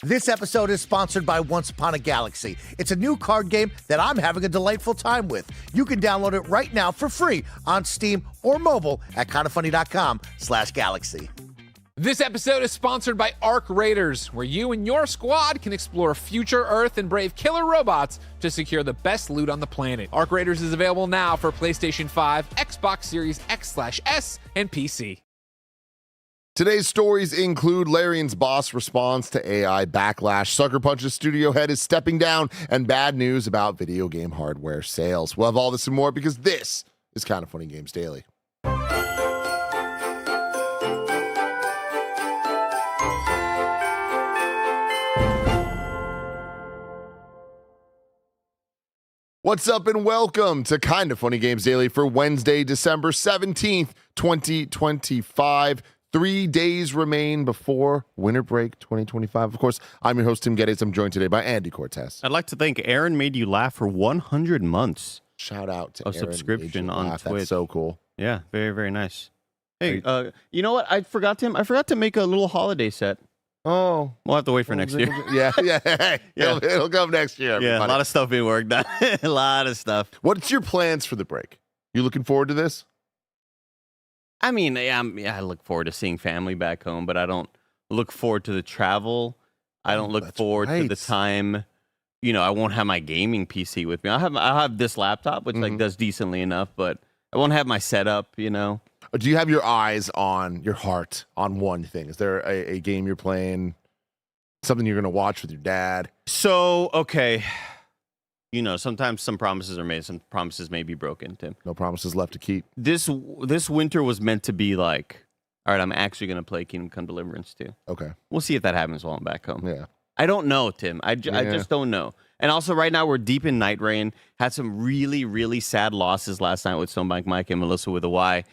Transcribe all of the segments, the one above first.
This episode is sponsored by Once Upon a Galaxy. It's a new card game that I'm having a delightful time with. You can download it right now for free on Steam or mobile at kindafunny.com/galaxy. This episode is sponsored by Arc Raiders, where you and your squad can explore future Earth and brave killer robots to secure the best loot on the planet. Arc Raiders is available now for PlayStation 5, Xbox Series X/S, and PC. Today's stories include Larian's boss responds to AI backlash, Sucker Punch's studio head is stepping down, and bad news about video game hardware sales. We'll have all this and more because this is Kinda Funny Games Daily. What's up and welcome to Kinda Funny Games Daily for Wednesday, December 17th, 2025. 3 days remain before winter break 2025. Of course, I'm your host, Tim Geddes. I'm joined today by Andy Cortez. I'd like to thank Aaron made you laugh for 100 months. Shout out to Aaron. Subscription on Twitch. That's so cool. Yeah, very, very nice. Hey, you know what? I forgot to make a little holiday set. Oh. We'll have to wait for next year. Yeah. It'll come next year. Yeah, a lot of stuff being worked on. A lot of stuff. What's your plans for the break? You looking forward to this? I mean, I look forward to seeing family back home, but I don't look forward to the travel. I don't look forward to the time. You know, I won't have my gaming PC with me. I'll have this laptop, which like does decently enough, but I won't have my setup. You know. Do you have your eyes on your heart on one thing? Is there a game you're playing? Something you're going to watch with your dad? So okay. You know, sometimes some promises are made, some promises may be broken, Tim. No promises left to keep. This winter was meant to be like, all right, I'm actually going to play Kingdom Come Deliverance 2. Okay. We'll see if that happens while I'm back home. Yeah. I don't know, Tim. I just don't know. And also right now we're deep in Night Rain. Had some really, really sad losses last night with Stone Mike, Mike, and Melissa with a Y.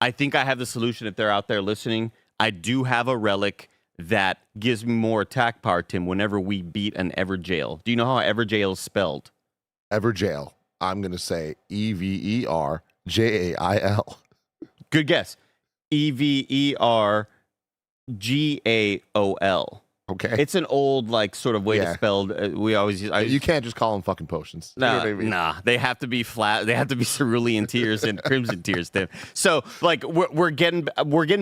I think I have the solution if they're out there listening. I do have a relic that gives me more attack power, Tim, whenever we beat an Everjail. Do you know how Everjail is spelled? Everjail. I'm going to say EVERJAIL. Good guess. EVERGAOL. Okay. It's an old, like, sort of way to spell. We always use. You can't just call them fucking potions. Nah. They have to be flat. They have to be cerulean tears and crimson tears, Tim. So, like, we're getting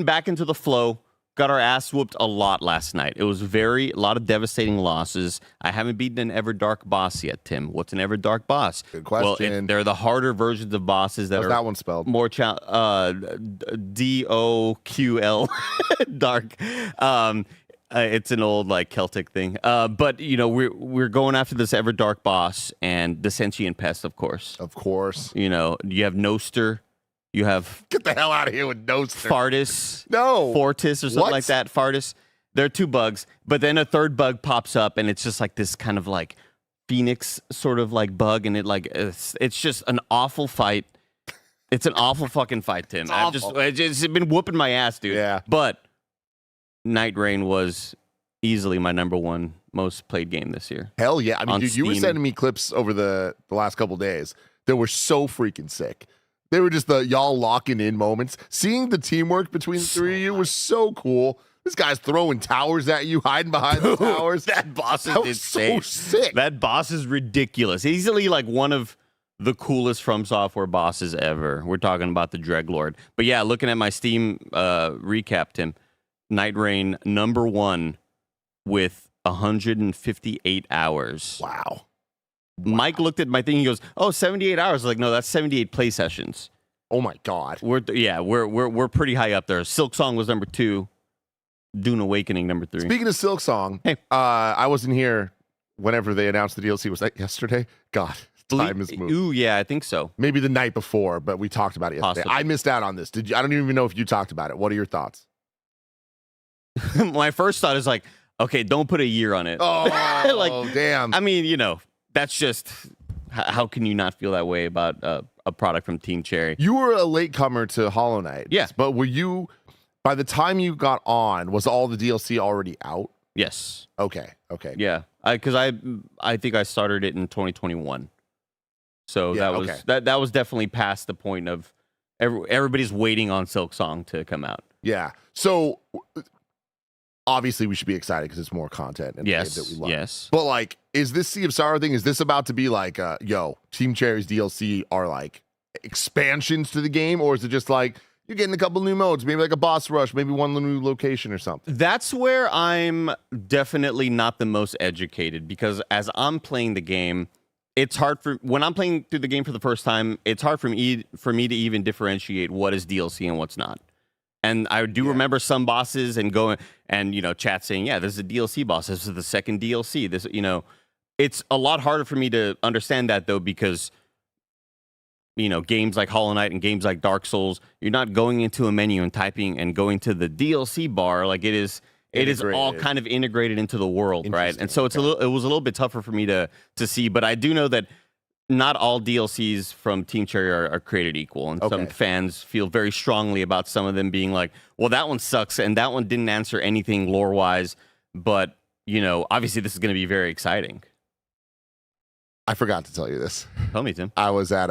back into the flow. Got our ass whooped a lot last night. It was a lot of devastating losses. I haven't beaten an Everdark boss yet, Tim. What's an Everdark boss? Good question. Well, they're the harder versions of bosses that How's are that one spelled? More DOQL dark. It's an old like Celtic thing. But you know, we're going after this Everdark boss and the sentient pest, of course. Of course. You know, you have Noster. You have Get the hell out of here with Noster. Fartis. No. Fortis or something like that. Fartis. There are two bugs, but then a third bug pops up, and it's just like this kind of like Phoenix sort of like bug, and it's just an awful fight. It's an awful fucking fight, Tim. I've just been whooping my ass, dude. Yeah. But Night Rain was easily my number one most played game this year. Hell yeah. I mean, dude, you were Steam. sending me clips over the last couple days that were so freaking sick. They were just the y'all locking in moments. Seeing the teamwork between the three of you was so cool. This guy's throwing towers at you, hiding behind the towers. That boss is so insane. sick. That boss is ridiculous. Easily like one of the coolest From Software bosses ever. We're talking about the Dreglord. But yeah, looking at my Steam recap, Tim, Night Rain number 1 with 158 hours. Wow. Mike looked at my thing. He goes, "Oh, 78 hours." I was like, no, that's 78 play sessions. Oh my God. We're pretty high up there. Silk Song was number 2. Dune Awakening number 3. Speaking of Silk Song, hey, I wasn't here whenever they announced the DLC. Was that yesterday? God, time has moved. Ooh, yeah, I think so. Maybe the night before, but we talked about it yesterday. Possibly. I missed out on this. Did you? I don't even know if you talked about it. What are your thoughts? My first thought is like, okay, don't put a year on it. Oh, damn. I mean, you know, that's just how can you not feel that way about a product from Team Cherry? You were a latecomer to Hollow Knight. Yeah. But were you, by the time you got on, was all the DLC already out? Yes. Okay. Yeah. Because I think I started it in 2021. So Yeah, that was definitely past the point of everybody's waiting on Silk Song to come out. Yeah. So obviously we should be excited because it's more content and Yes, that we love. yes. But like, is this Sea of Sorrow thing? Is this about to be like, yo, Team Cherry's DLC are like expansions to the game, or is it just like you're getting a couple new modes, maybe like a boss rush, maybe one new location or something? That's where I'm definitely not the most educated, because as I'm playing the game, it's hard when I'm playing through the game for the first time, it's hard for me to even differentiate what is DLC and what's not. And I do remember some bosses and going and, chat saying, yeah, this is a DLC boss. This is the second DLC. This, it's a lot harder for me to understand that, though, because, games like Hollow Knight and games like Dark Souls, you're not going into a menu and typing and going to the DLC bar. Like it is all kind of integrated into the world, right? And so it was a little bit tougher for me to see, but I do know that not all DLCs from Team Cherry are created equal, and some fans feel very strongly about some of them being like, well, that one sucks, and that one didn't answer anything lore-wise, but, obviously this is going to be very exciting. I forgot to tell you this. Tell me, Tim. I was at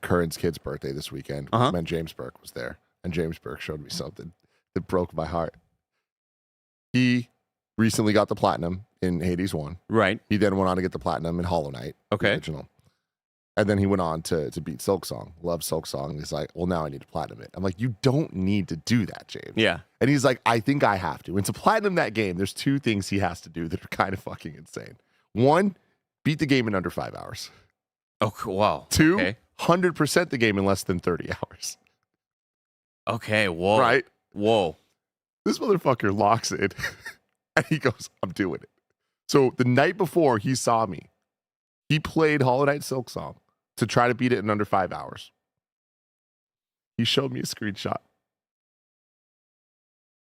Curran's kid's birthday this weekend. Uh-huh. And James Burke was there, and James Burke showed me something that broke my heart. He recently got the platinum in Hades 1. Right. He then went on to get the platinum in Hollow Knight. Okay. Original. And then he went on to beat Silksong. Love Silksong. And he's like, well, now I need to platinum it. I'm like, you don't need to do that, James. Yeah. And he's like, I think I have to. And to platinum that game, there's two things he has to do that are kind of fucking insane. One, beat the game in under 5 hours. Oh, wow. Two, 100% the game in less than 30 hours. Okay, whoa. Right? Whoa. This motherfucker locks it. And he goes, I'm doing it. So the night before he saw me, he played Hollow Knight Silksong to try to beat it in under 5 hours. He showed me a screenshot.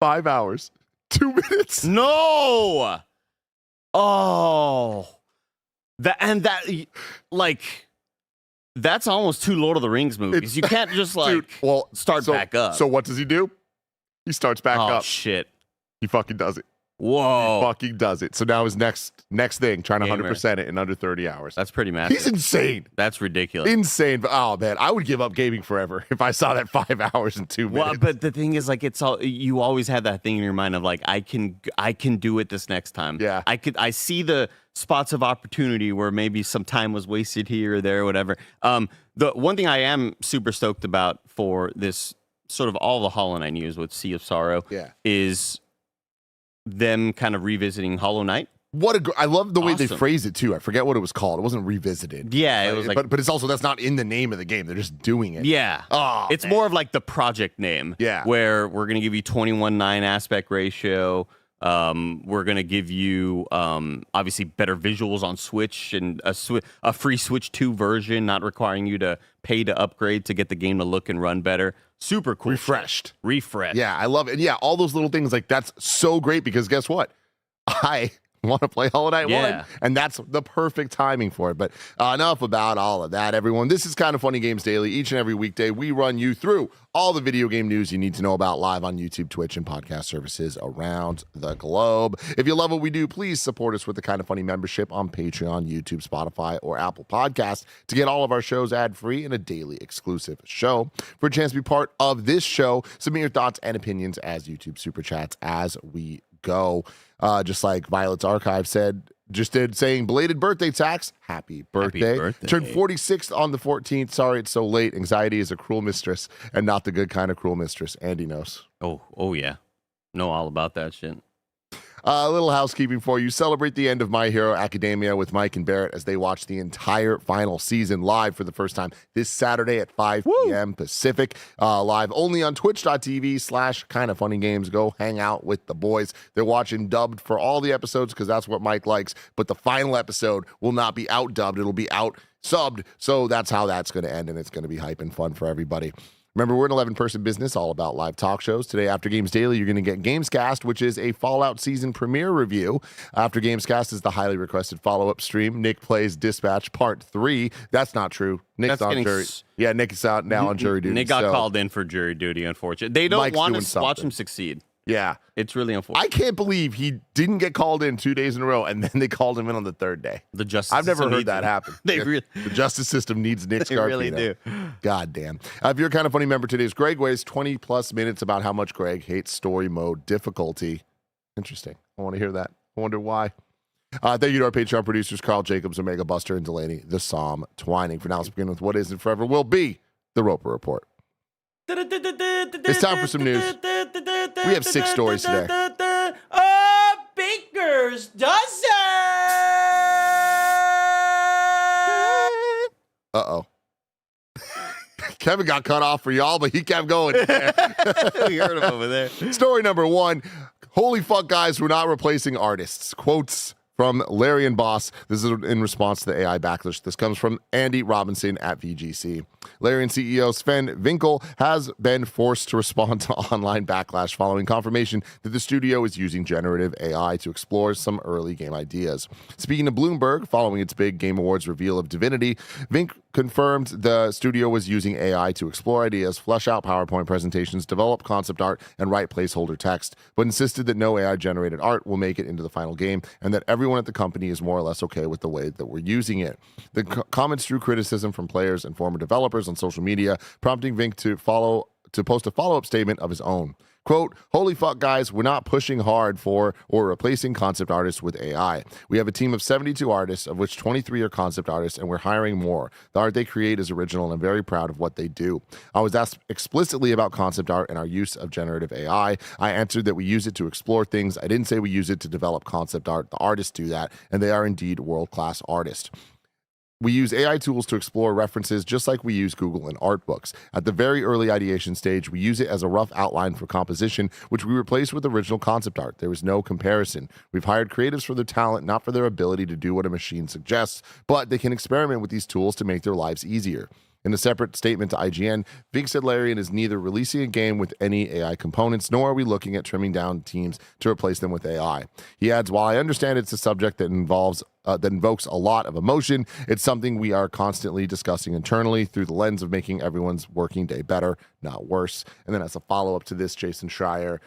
5 hours, 2 minutes. No. Oh. That's almost two Lord of the Rings movies. You can't just start back up. So what does he do? He starts back up. Oh shit. He fucking does it. Whoa. He fucking does it. So now his next thing, trying to 100% it in under 30 hours. That's pretty massive. He's insane. That's ridiculous. Insane. But oh man, I would give up gaming forever if I saw that 5 hours and 2 minutes. Well, but the thing is, like, you always have that thing in your mind of like, I can do it this next time. Yeah. I see the spots of opportunity where maybe some time was wasted here or there or whatever. The one thing I am super stoked about for this sort of all the Hollow Knight news with Sea of Sorrow is them kind of revisiting Hollow Knight. I love the way they phrased it too. I forget what it was called. It wasn't revisited. Yeah, it was like, but it's also, that's not in the name of the game. They're just doing it. Yeah. Oh, it's more of like the project name. Yeah. Where we're gonna give you 21:9 aspect ratio. We're gonna give you obviously better visuals on Switch and a free Switch 2 version, not requiring you to pay to upgrade to get the game to look and run better. Super cool. Refreshed. Yeah, I love it. And yeah, all those little things, like, that's so great because guess what? I want to play Hollow Knight 1, and that's the perfect timing for it. But enough about all of that, everyone. This is Kind of Funny Games Daily. Each and every weekday, we run you through all the video game news you need to know about live on YouTube, Twitch, and podcast services around the globe. If you love what we do, please support us with the Kind of Funny membership on Patreon, YouTube, Spotify, or Apple Podcasts to get all of our shows ad-free and a daily exclusive show. For a chance to be part of this show, submit your thoughts and opinions as YouTube Super Chats as we go. Just like Violet's Archive saying belated birthday, Tax. Happy birthday. Turned 46 on the 14th. Sorry it's so late. Anxiety is a cruel mistress and not the good kind of cruel mistress. Andy knows. Oh yeah. Know all about that shit. A little housekeeping for you. Celebrate the end of My Hero Academia with Mike and Barrett as they watch the entire final season live for the first time this Saturday at 5 p.m. Pacific. Live only on twitch.tv/kindoffunnygames. Go hang out with the boys. They're watching dubbed for all the episodes because that's what Mike likes. But the final episode will not be out dubbed. It'll be out subbed. So that's how that's going to end, and it's going to be hype and fun for everybody. Remember, we're an 11-person business all about live talk shows. Today, after Games Daily, you're going to get Gamescast, which is a Fallout season premiere review. After Gamescast is the highly requested follow-up stream. Nick plays Dispatch Part 3. That's not true. Nick's on jury. Yeah, Nick is out now on jury duty. Nick got called in for jury duty, unfortunately. They don't want to watch him succeed. Yeah. It's really unfortunate. I can't believe he didn't get called in 2 days in a row, and then they called him in on the third day. The justice I've never system heard that happen. The justice system needs Nick Scarpino. They really do. God damn. If you're a Kind of Funny member, today's Gregway's 20-plus minutes about how much Greg hates story mode difficulty. Interesting. I want to hear that. I wonder why. Thank you to our Patreon producers, Carl Jacobs, Omega Buster, and Delaney, the Psalm Twining. For now, let's begin with what is and forever will be the Roper Report. It's time for some news. We have 6 stories today. Baker's Dozen! Uh-oh. Kevin got cut off for y'all, but he kept going. We heard him over there. Story number 1. Holy fuck, guys, we're not replacing artists. Quotes from Larian boss. This is in response to the AI backlash. This comes from Andy Robinson at VGC. Larian CEO Sven Winkel has been forced to respond to online backlash following confirmation that the studio is using generative AI to explore some early game ideas. Speaking to Bloomberg, following its big Game Awards reveal of Divinity, Vink confirmed the studio was using AI to explore ideas, flesh out PowerPoint presentations, develop concept art, and write placeholder text, but insisted that no AI-generated art will make it into the final game and that everyone at the company is more or less okay with the way that we're using it. The comments drew criticism from players and former developers on social media, prompting Vink to post a follow-up statement of his own. Quote, holy fuck, guys, we're not pushing hard for or replacing concept artists with AI. We have a team of 72 artists, of which 23 are concept artists, and we're hiring more. The art they create is original, and I'm very proud of what they do. I was asked explicitly about concept art and our use of generative AI. I answered that we use it to explore things. I didn't say we use it to develop concept art. The artists do that, and they are indeed world-class artists. We use AI tools to explore references just like we use Google in art books. At the very early ideation stage, we use it as a rough outline for composition, which we replace with original concept art. There is no comparison. We've hired creatives for their talent, not for their ability to do what a machine suggests, but they can experiment with these tools to make their lives easier. In a separate statement to IGN, Vink said Larian is neither releasing a game with any AI components, nor are we looking at trimming down teams to replace them with AI. He adds, while I understand it's a subject that invokes a lot of emotion, it's something we are constantly discussing internally through the lens of making everyone's working day better, not worse. And then as a follow-up to this, Jason Schreier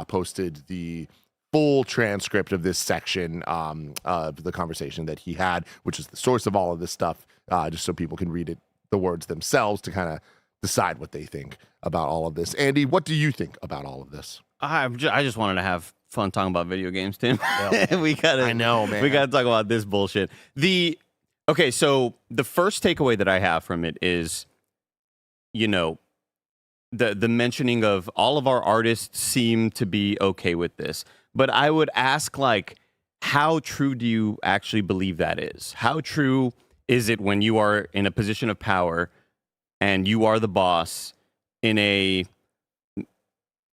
posted the full transcript of this section of the conversation that he had, which is the source of all of this stuff, just so people can read it, the words themselves, to kind of decide what they think about all of this. Andy, what do you think about all of this? I just wanted to have fun talking about video games, Tim. Yeah. I know, man. We gotta talk about this bullshit. Okay, so the first takeaway that I have from it is, you know, the mentioning of all of our artists seem to be okay with this. But I would ask, like, how true do you actually believe that is? How true is it when you are in a position of power and you are the boss in a,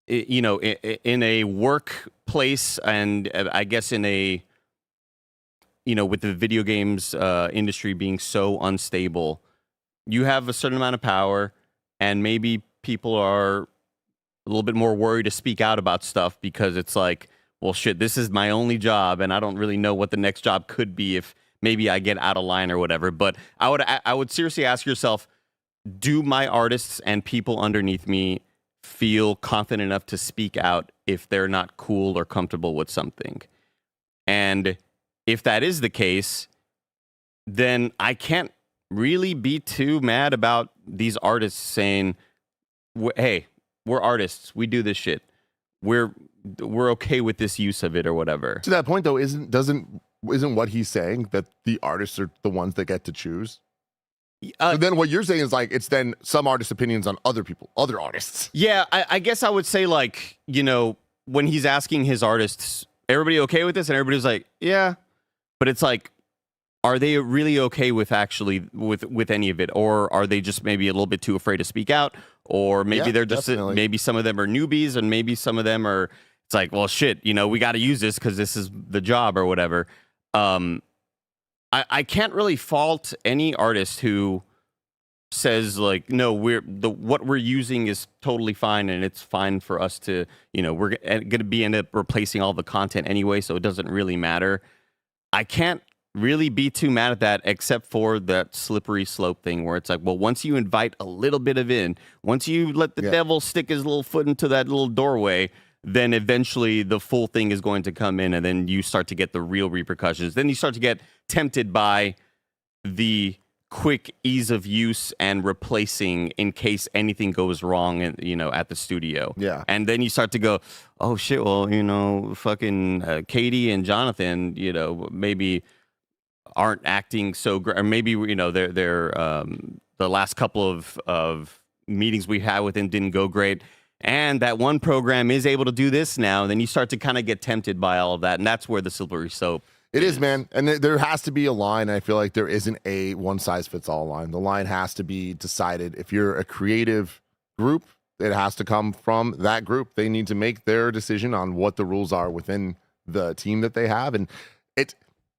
you know, in a workplace, and I guess in a, you know, with the video games industry being so unstable, you have a certain amount of power, and maybe people are a little bit more worried to speak out about stuff because it's like, well, shit, this is my only job, and I don't really know what the next job could be if maybe I get out of line or whatever. But I would seriously ask yourself, do my artists and people underneath me feel confident enough to speak out if they're not cool or comfortable with something? And if that is the case, then I can't really be too mad about these artists saying, hey, we're artists, we do this shit, we're okay with this use of it or whatever. To that point, though, isn't what he's saying that the artists are the ones that get to choose? So then what you're saying is, like, it's then some artists' opinions on other artists. Yeah, I guess I would say, like, you know, when he's asking his artists, everybody okay with this? And everybody's like, yeah. But it's like, are they really okay with actually with any of it? Or are they just maybe a little bit too afraid to speak out? Or maybe they're just, maybe some of them are newbies, and maybe some of them are, it's like, well, shit, you know, we got to use this because this is the job or whatever. I can't really fault any artist who says, like, no, what we're using is totally fine, and it's fine for us to, you know, we're going to end up replacing all the content anyway, so it doesn't really matter. I can't really be too mad at that, except for that slippery slope thing where it's like, well, once you invite a little bit of once you let the devil stick his little foot into that little doorway, then eventually the full thing is going to come in, and then you start to get the real repercussions. Then you start to get tempted by the quick ease of use and replacing in case anything goes wrong and at the studio. Yeah. And then you start to go, oh shit, well, fucking Katie and Jonathan, maybe aren't acting so great, or maybe they're the last couple of meetings we had with them didn't go great, and that one program is able to do this now. Then you start to kind of get tempted by all of that, and that's where the slippery slope. It is, man. And there has to be a line. I feel like there isn't a one-size-fits-all line. The line has to be decided. If you're a creative group, it has to come from that group. They need to make their decision on what the rules are within the team that they have. And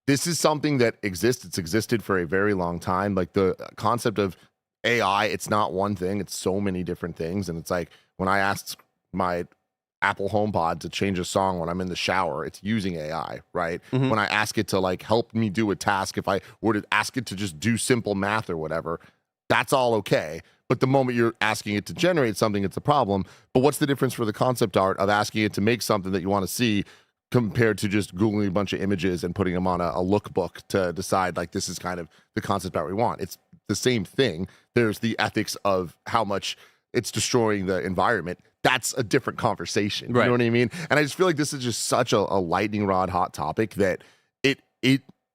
this is something that exists. It's existed for a very long time. Like the concept of AI, it's not one thing. It's so many different things. And it's like when I asked my Apple HomePod to change a song when I'm in the shower, it's using AI, right? Mm-hmm. When I ask it to like help me do a task, if I were to ask it to just do simple math or whatever, that's all okay. But the moment you're asking it to generate something, it's a problem. But what's the difference for the concept art of asking it to make something that you want to see compared to just Googling a bunch of images and putting them on a lookbook to decide like this is kind of the concept art we want? It's the same thing. There's the ethics of how much it's destroying the environment. That's a different conversation. Right. You know what I mean? And I just feel like this is just such a lightning rod hot topic that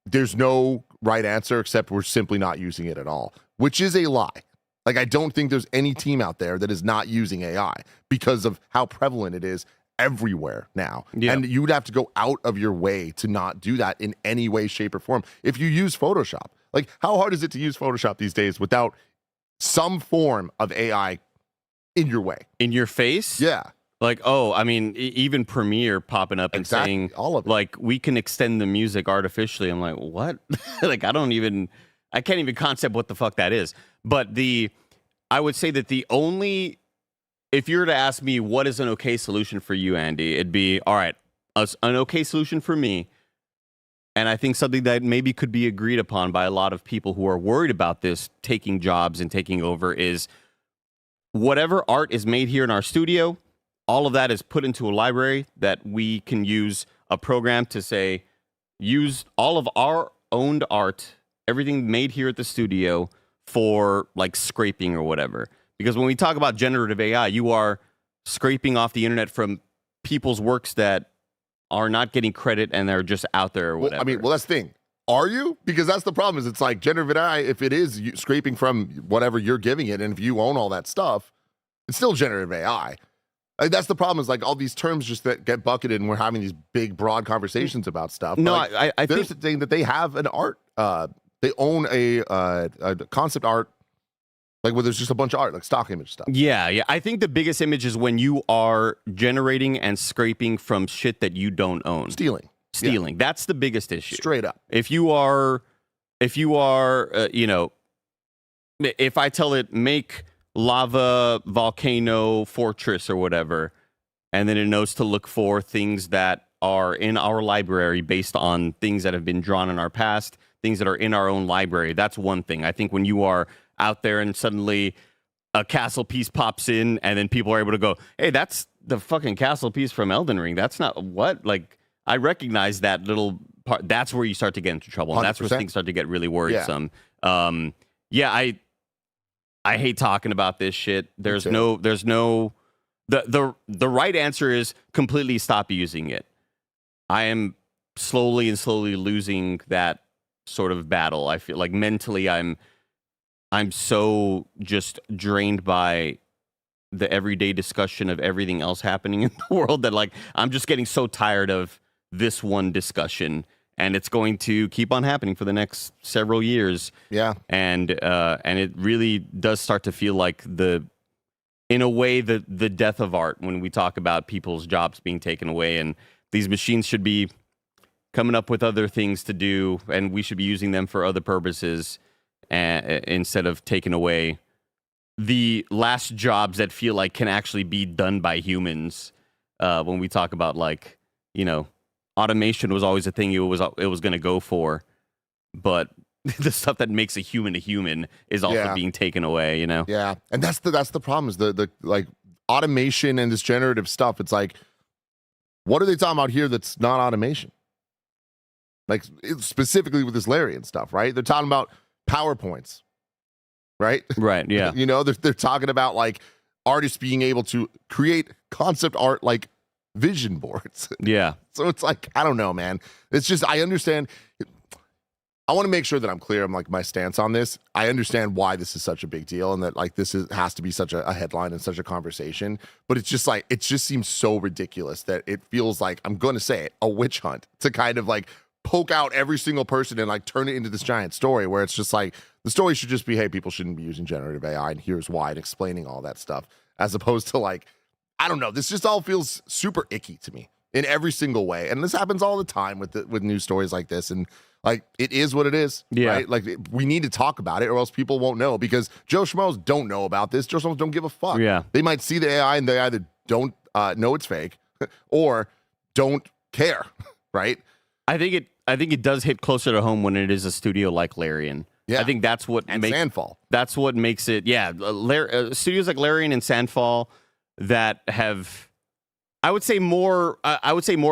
there's no right answer except we're simply not using it at all, which is a lie. Like, I don't think there's any team out there that is not using AI because of how prevalent it is everywhere now. Yeah. And you would have to go out of your way to not do that in any way, shape, or form. If you use Photoshop, like, how hard is it to use Photoshop these days without some form of AI in your way? In your face? Yeah. Like, I mean, even Premiere popping up and saying, all of it. like, we can extend the music artificially. I'm like, what? Like, I can't even concept what the fuck that is. But I would say that if you were to ask me what is an okay solution for you, Andy, it'd be, all right, an okay solution for me, and I think something that maybe could be agreed upon by a lot of people who are worried about this taking jobs and taking over, is whatever art is made here in our studio, all of that is put into a library that we can use a program to say, use all of our owned art, everything made here at the studio, for like scraping or whatever. Because when we talk about generative AI, you are scraping off the internet from people's works that are not getting credit and they're just out there or whatever. Well, that's the thing. Are you? Because that's the problem. Is it's like generative AI, if it is scraping from whatever you're giving it, and if you own all that stuff, it's still generative AI. Like, that's the problem. Is like all these terms just that get bucketed, and we're having these big, broad conversations about stuff. No, like, I there's think the thing that they have an art. They own a concept art, like where there's just a bunch of art, like stock image stuff. Yeah. I think the biggest image is when you are generating and scraping from shit that you don't own. Stealing. Yeah. That's the biggest issue. Straight up. If you are, if I tell it make lava volcano fortress or whatever, and then it knows to look for things that are in our library based on things that have been drawn in our past, things that are in our own library, that's one thing. I think when you are out there and suddenly a castle piece pops in and then people are able to go, hey, that's the fucking castle piece from Elden Ring. That's not what, like, I recognize that little part. That's where you start to get into trouble. And that's where 100%. things start to get really worrisome. I hate talking about this shit. The right answer is completely stop using it. I am slowly losing that sort of battle. I feel like mentally I'm so just drained by the everyday discussion of everything else happening in the world that, like, I'm just getting so tired of this one discussion, and it's going to keep on happening for the next several years. Yeah. And it really does start to feel like in a way, the death of art when we talk about people's jobs being taken away, and these machines should be coming up with other things to do, and we should be using them for other purposes instead of taking away the last jobs that feel like can actually be done by humans. When we talk about, like, automation was always a thing it was going to go for, but the stuff that makes a human is also being taken away. Yeah, and that's the problem, is the like automation and this generative stuff. It's like, what are they talking about here that's not automation? Like, specifically with this Larian stuff, right? They're talking about PowerPoints, right? Right, yeah. You know, they're talking about like artists being able to create concept art like vision boards. Yeah. So it's like, I don't know, man. It's just, I understand. I want to make sure that I'm clear on like my stance on this. I understand why this is such a big deal and that like has to be such a headline and such a conversation. But it's just like, it just seems so ridiculous that it feels like, I'm going to say it, a witch hunt to kind of like poke out every single person and like turn it into this giant story where it's just like, the story should just be, hey, people shouldn't be using generative AI and here's why, and explaining all that stuff, as opposed to like, I don't know, this just all feels super icky to me in every single way. And this happens all the time with news stories like this. And like, it is what it is, right? Like, we need to talk about it or else people won't know, because Joe Schmoes don't know about this. Joe Schmoes don't give a fuck. Yeah. They might see the AI and they either don't know it's fake or don't care, right? I think it does hit closer to home when it is a studio like Larian. Yeah. I think that's what and makes Sandfall. That's what makes it. Yeah, studios like Larian and Sandfall that have, I would say more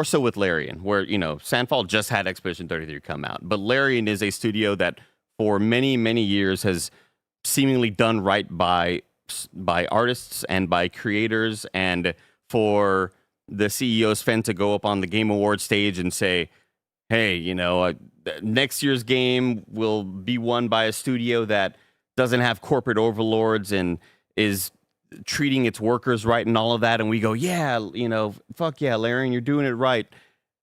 so with Larian, where, you know, Sandfall just had Expedition 33 come out, but Larian is a studio that for many, many years has seemingly done right by artists and by creators, and for the CEO Sven to go up on the Game Awards stage and say, hey, you know, next year's game will be won by a studio that doesn't have corporate overlords and is treating its workers right and all of that. And we go, yeah, you know, fuck yeah, Larian, you're doing it right.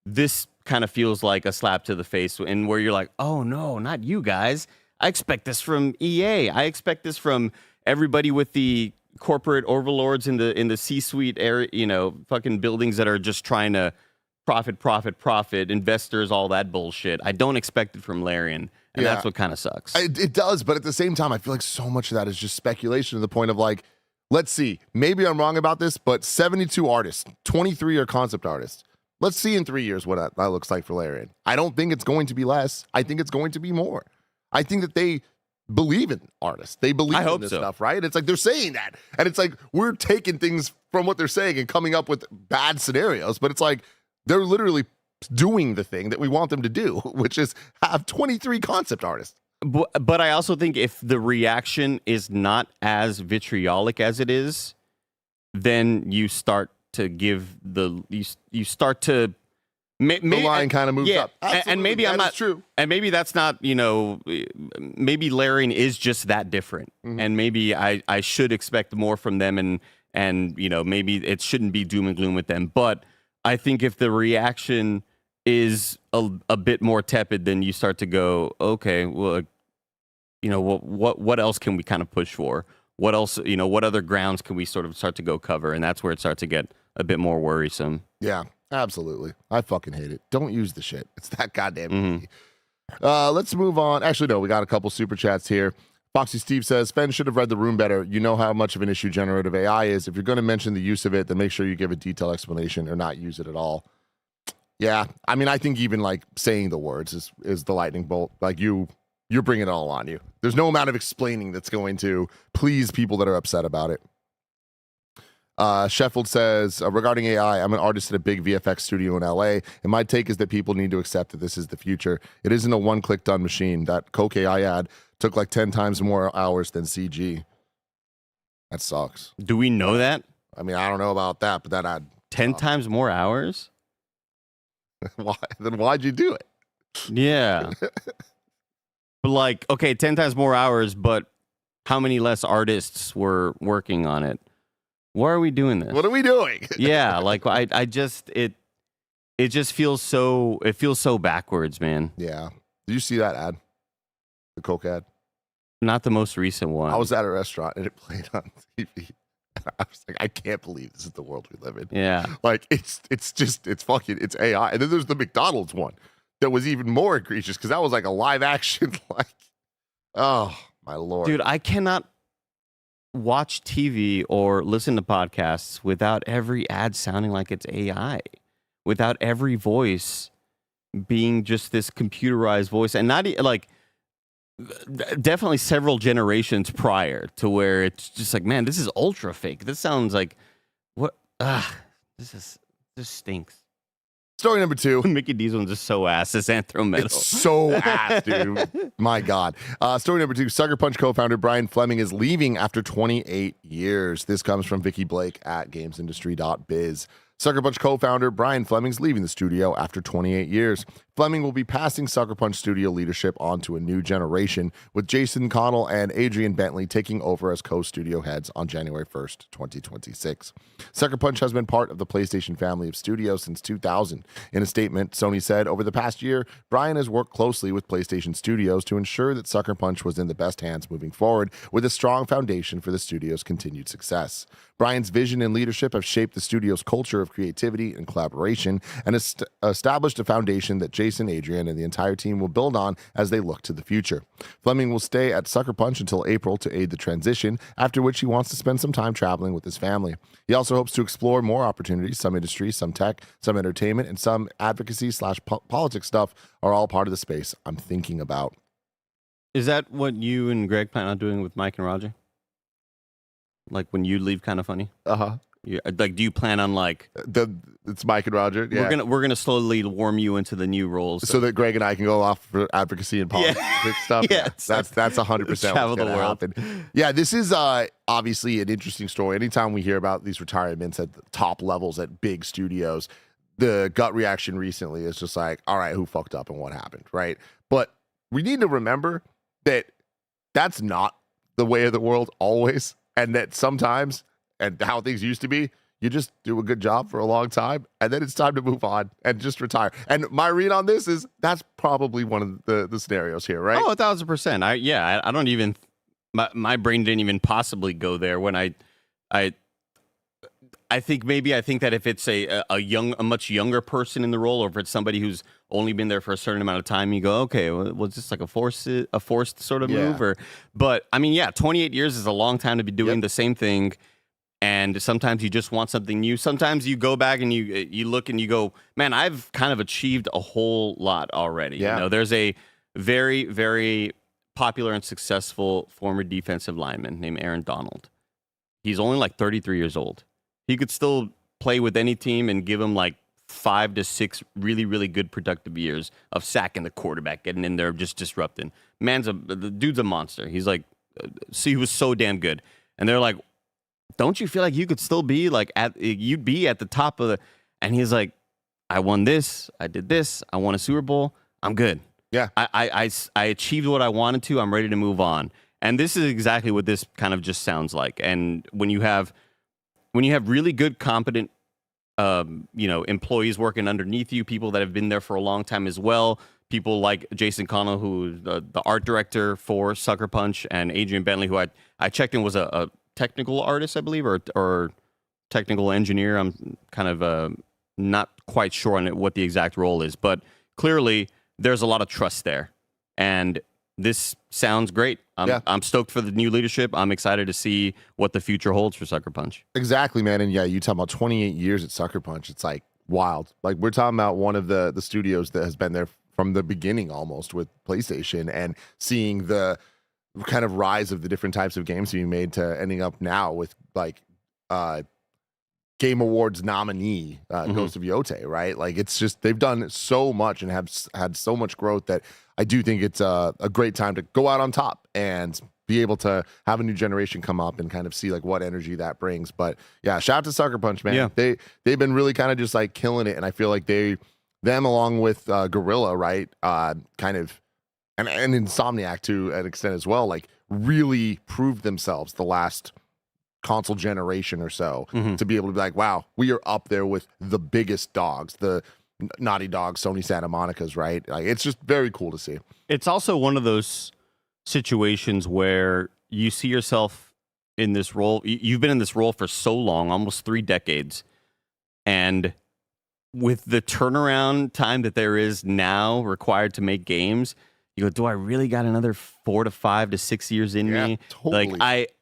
This kind of feels like a slap to the face, and where you're like, oh no, not you guys. I expect this from EA. I expect this from everybody with the corporate overlords in the C-suite area, you know, fucking buildings that are just trying to profit, investors, all that bullshit. I don't expect it from Larian, and that's what kind of sucks. It does, but at the same time, I feel like so much of that is just speculation to the point of like, let's see, maybe I'm wrong about this, but 72 artists, 23 are concept artists. Let's see in 3 years what that looks like for Larian. I don't think it's going to be less. I think it's going to be more. I think that they believe in artists. They believe in this stuff, right? It's like they're saying that. And it's like we're taking things from what they're saying and coming up with bad scenarios, but it's like they're literally doing the thing that we want them to do, which is have 23 concept artists. But I also think if the reaction is not as vitriolic as it is, then you start to give you start to the line kind of moves up. Absolutely. And maybe I'm not true. And maybe that's not, you know, maybe Larian is just that different. Mm-hmm. And maybe I should expect more from them, and you know, maybe it shouldn't be doom and gloom with them. But I think if the reaction is a bit more tepid, then you start to go, okay, well, you know, what else can we kind of push for? What else, you know, what other grounds can we sort of start to go cover? And that's where it starts to get a bit more worrisome. Yeah, absolutely. I fucking hate it. Don't use the shit. It's that goddamn easy. Let's move on. Actually, no, we got a couple super chats here. Foxy Steve says, Sven should have read the room better. You know how much of an issue generative AI is. If you're going to mention the use of it, then make sure you give a detailed explanation or not use it at all. Yeah, I mean, I think even like saying the words is the lightning bolt. Like you're bringing it all on you. There's no amount of explaining that's going to please people that are upset about it. Sheffield says, regarding AI, I'm an artist at a big VFX studio in LA, and my take is that people need to accept that this is the future. It isn't a one-click done machine. That Coke AI ad took like 10 times more hours than CG. That sucks. Do we know that? I mean, I don't know about that, but that ad 10 times more hours? Why? Then why'd you do it? Yeah. But like, okay, 10 times more hours, but how many less artists were working on it? Why are we doing this? What are we doing? Yeah, like it just feels so backwards, man. Yeah. Did you see that ad? The Coke ad? Not the most recent one. I was at a restaurant and it played on TV. I was like, I can't believe this is the world we live in. Yeah. Like it's AI. And then there's the McDonald's one that was even more egregious because that was like a live action, like, oh my Lord. Dude, I cannot watch TV or listen to podcasts without every ad sounding like it's AI, without every voice being just this computerized voice, and not like definitely several generations prior to where it's just like, man, this is ultra fake. This sounds like what? This stinks. Story number 2. Mickey D's one's just so ass. It's Anthro Metal. It's so ass, dude. My God. Story number 2. Sucker Punch co-founder Brian Fleming is leaving after 28 years. This comes from Vikki Blake at gamesindustry.biz. Sucker Punch co-founder Brian Fleming's leaving the studio after 28 years. Fleming will be passing Sucker Punch studio leadership on to a new generation, with Jason Connell and Adrian Bentley taking over as co-studio heads on January 1st, 2026. Sucker Punch has been part of the PlayStation family of studios since 2000. In a statement, Sony said, over the past year, Brian has worked closely with PlayStation Studios to ensure that Sucker Punch was in the best hands moving forward, with a strong foundation for the studio's continued success. Brian's vision and leadership have shaped the studio's culture of creativity and collaboration and established a foundation that Jason, Adrian, and the entire team will build on as they look to the future. Fleming will stay at Sucker Punch until April to aid the transition, after which he wants to spend some time traveling with his family. He also hopes to explore more opportunities. Some industry, some tech, some entertainment, and some advocacy/politics stuff are all part of the space I'm thinking about. Is that what you and Greg plan on doing with Mike and Roger? Like when you leave Kind of Funny? Uh-huh. Yeah, like, do you plan on like it's Mike and Roger? Yeah. We're gonna slowly warm you into the new roles, so that Greg and I can go off for advocacy and politics stuff. Yeah, that's 100% travel the world. Happen. Yeah, this is obviously an interesting story. Anytime we hear about these retirements at the top levels at big studios, the gut reaction recently is just like, all right, who fucked up and what happened, right? But we need to remember that that's not the way of the world always, and that sometimes, and how things used to be, you just do a good job for a long time, and then it's time to move on and just retire. And my read on this is that's probably one of the scenarios here, right? Oh, 1,000%. I don't even, my brain didn't even possibly go there when I think that if it's a much younger person in the role, or if it's somebody who's only been there for a certain amount of time, you go, okay, well, it's just like a forced sort of move. But I mean, 28 years is a long time to be doing the same thing. And sometimes you just want something new. Sometimes you go back and you look and you go, man, I've kind of achieved a whole lot already. Yeah. You know, there's a very, very popular and successful former defensive lineman named Aaron Donald. He's only like 33 years old. He could still play with any team and give him like 5 to 6 really, really good productive years of sacking the quarterback, getting in there, just disrupting. The dude's a monster. He's like, he was so damn good. And they're like, don't you feel like you could still be like you'd be at the top of the, and he's like, I won this, I did this, I won a Super Bowl, I'm good. Yeah. I achieved what I wanted to, I'm ready to move on. And this is exactly what this kind of just sounds like. And when you have really good, competent, employees working underneath you, people that have been there for a long time as well, people like Jason Connell, who the art director for Sucker Punch, and Adrian Bentley, who I checked in was a technical artist, I believe, or technical engineer. I'm kind of not quite sure on what the exact role is, but clearly there's a lot of trust there. And this sounds great. I'm stoked for the new leadership. I'm excited to see what the future holds for Sucker Punch. Exactly, man. And yeah, you talk about 28 years at Sucker Punch. It's like wild. Like we're talking about one of the studios that has been there from the beginning almost with PlayStation, and seeing the kind of rise of the different types of games being made to ending up now with like Game Awards nominee Ghost of Yote, right? Like it's just, they've done so much and have had so much growth that I do think it's a great time to go out on top and be able to have a new generation come up and kind of see like what energy that brings. But yeah, shout out to Sucker Punch, man. Yeah. They've been really kind of just like killing it, and I feel like them along with Guerrilla, right? Kind of, and Insomniac to an extent as well, like really proved themselves the last console generation or so to be able to be like, wow, we are up there with the biggest dogs, the Naughty Dog, Sony Santa Monica's, right? Like it's just very cool to see. It's also one of those situations where you see yourself in this role. You've been in this role for so long, almost 3 decades, and with the turnaround time that there is now required to make games, you go, do I really got another 4 to 5 to 6 years in me? Totally. Like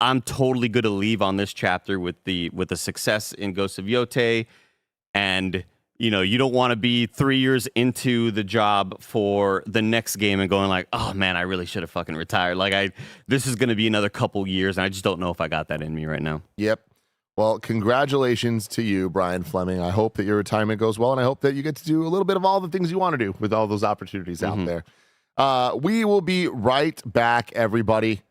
I'm totally going to leave on this chapter with the success in Ghost of Yote, and you don't want to be 3 years into the job for the next game and going like, oh man, I really should have fucking retired. Like this is going to be another couple years, and I just don't know if I got that in me right now. Yep. Well, congratulations to you, Brian Fleming. I hope that your retirement goes well, and I hope that you get to do a little bit of all the things you want to do with all those opportunities out there. We will be right back, everybody,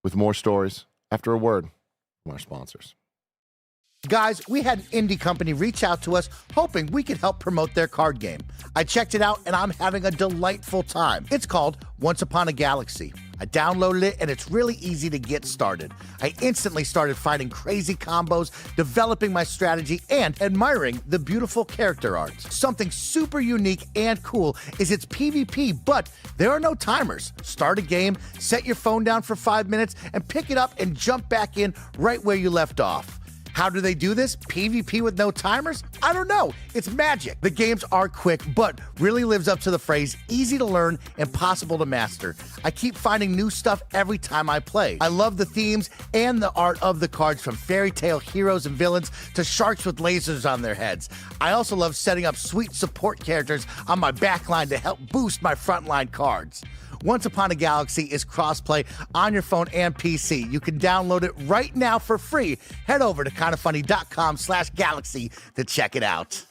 with more stories after a word from our sponsors. Guys, we had an indie company reach out to us hoping we could help promote their card game. I checked it out and I'm having a delightful time. It's called Once Upon a Galaxy. I downloaded it and it's really easy to get started. I instantly started finding crazy combos, developing my strategy, and admiring the beautiful character art. Something super unique and cool is its PvP, but there are no timers. Start a game, set your phone down for 5 minutes, and pick it up and jump back in right where you left off. How do they do this? PvP with no timers? I don't know. It's magic. The games are quick, but really lives up to the phrase, easy to learn, impossible to master. I keep finding new stuff every time I play. I love the themes and the art of the cards, from fairy tale heroes and villains to sharks with lasers on their heads. I also love setting up sweet support characters on my backline to help boost my frontline cards. Once Upon a Galaxy is crossplay on your phone and PC. You can download it right now for free. Head over to kindafunny.com/galaxy to check it out.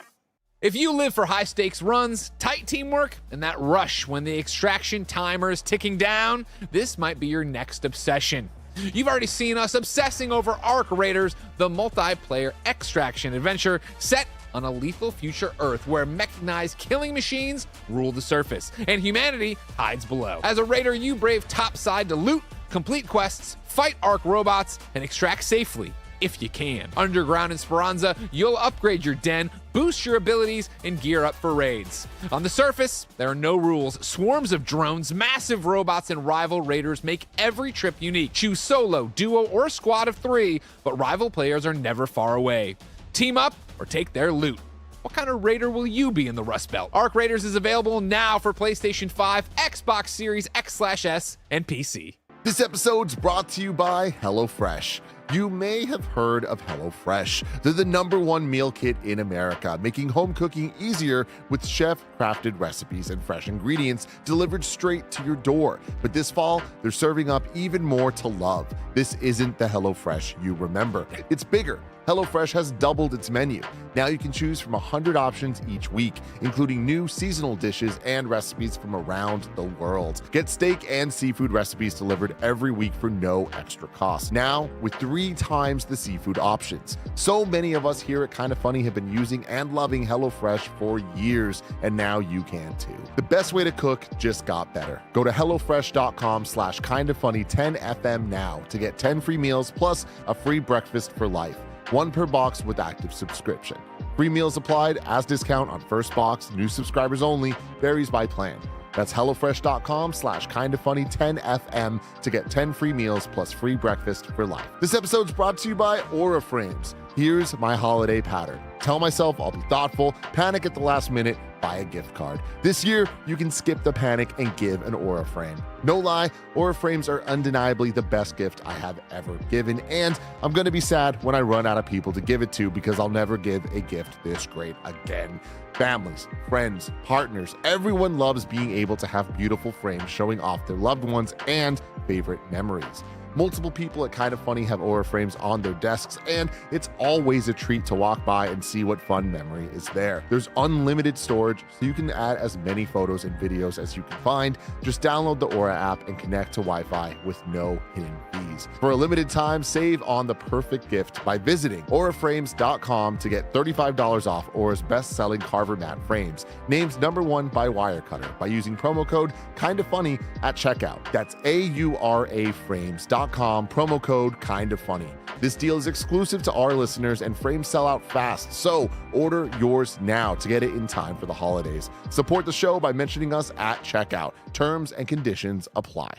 If you live for high-stakes runs, tight teamwork, and that rush when the extraction timer is ticking down, this might be your next obsession. You've already seen us obsessing over Arc Raiders, the multiplayer extraction adventure set on a lethal future Earth where mechanized killing machines rule the surface and humanity hides below. As a raider, you brave topside to loot, complete quests, fight Arc robots, and extract safely, if you can. Underground in Speranza, you'll upgrade your den, boost your abilities, and gear up for raids. On the surface, there are no rules. Swarms of drones, massive robots, and rival raiders make every trip unique. Choose solo, duo, or squad of 3, but rival players are never far away. Team up or take their loot. What kind of raider will you be in the Rust Belt? Arc Raiders is available now for PlayStation 5, Xbox Series X/S, and PC. This episode's brought to you by HelloFresh. You may have heard of HelloFresh. They're the #1 meal kit in America, making home cooking easier with chef-crafted recipes and fresh ingredients delivered straight to your door. But this fall, they're serving up even more to love. This isn't the HelloFresh you remember. It's bigger. HelloFresh has doubled its menu. Now you can choose from 100 options each week, including new seasonal dishes and recipes from around the world. Get steak and seafood recipes delivered every week for no extra cost. Now, with 3 times the seafood options. So many of us here at Kinda Funny have been using and loving HelloFresh for years, and now you can too. The best way to cook just got better. Go to HelloFresh.com/kindafunny10FM now to get 10 free meals plus a free breakfast for life. 1 per box with active subscription. Free meals applied as discount on first box. New subscribers only. Varies by plan. That's HelloFresh.com/kindafunny10FM to get 10 free meals plus free breakfast for life. This episode's brought to you by Aura Frames. Here's my holiday pattern. Tell myself I'll be thoughtful, panic at the last minute, buy a gift card. This year, you can skip the panic and give an Aura frame. No lie, Aura frames are undeniably the best gift I have ever given, and I'm going to be sad when I run out of people to give it to because I'll never give a gift this great again. Families, friends, partners, everyone loves being able to have beautiful frames showing off their loved ones and favorite memories. Multiple people at Kinda Funny have Aura frames on their desks, and it's always a treat to walk by and see what fun memory is there. There's unlimited storage, so you can add as many photos and videos as you can find. Just download the Aura app and connect to Wi-Fi with no hidden fees. For a limited time, save on the perfect gift by visiting auraframes.com to get $35 off Aura's best-selling Carver Mat frames, named #1 by Wirecutter, by using promo code KINDAFUNNY at checkout. That's auraframes.com, promo code KINDAFUNNY. This deal is exclusive to our listeners and frames sell out fast, so order yours now to get it in time for the holidays. Support the show by mentioning us at checkout. Terms and conditions apply.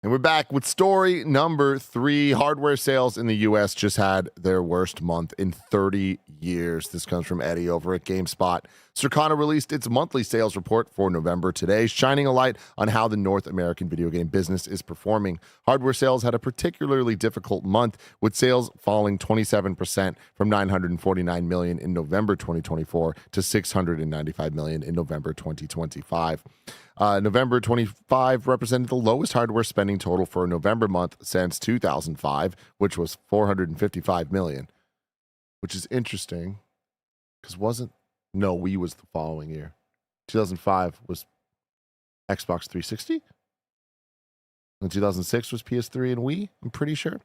And we're back with story number 3. Hardware sales in the U.S. just had their worst month in 30 years. This comes from Eddie over at GameSpot. Circana released its monthly sales report for November today, shining a light on how the North American video game business is performing. Hardware sales had a particularly difficult month, with sales falling 27% from $949 million in November 2024 to $695 million in November 2025. November 25 represented the lowest hardware spending total for a November month since 2005, which was $455 million, which is interesting because Wii was the following year. 2005 was Xbox 360. And 2006 was PS3 and Wii, I'm pretty sure.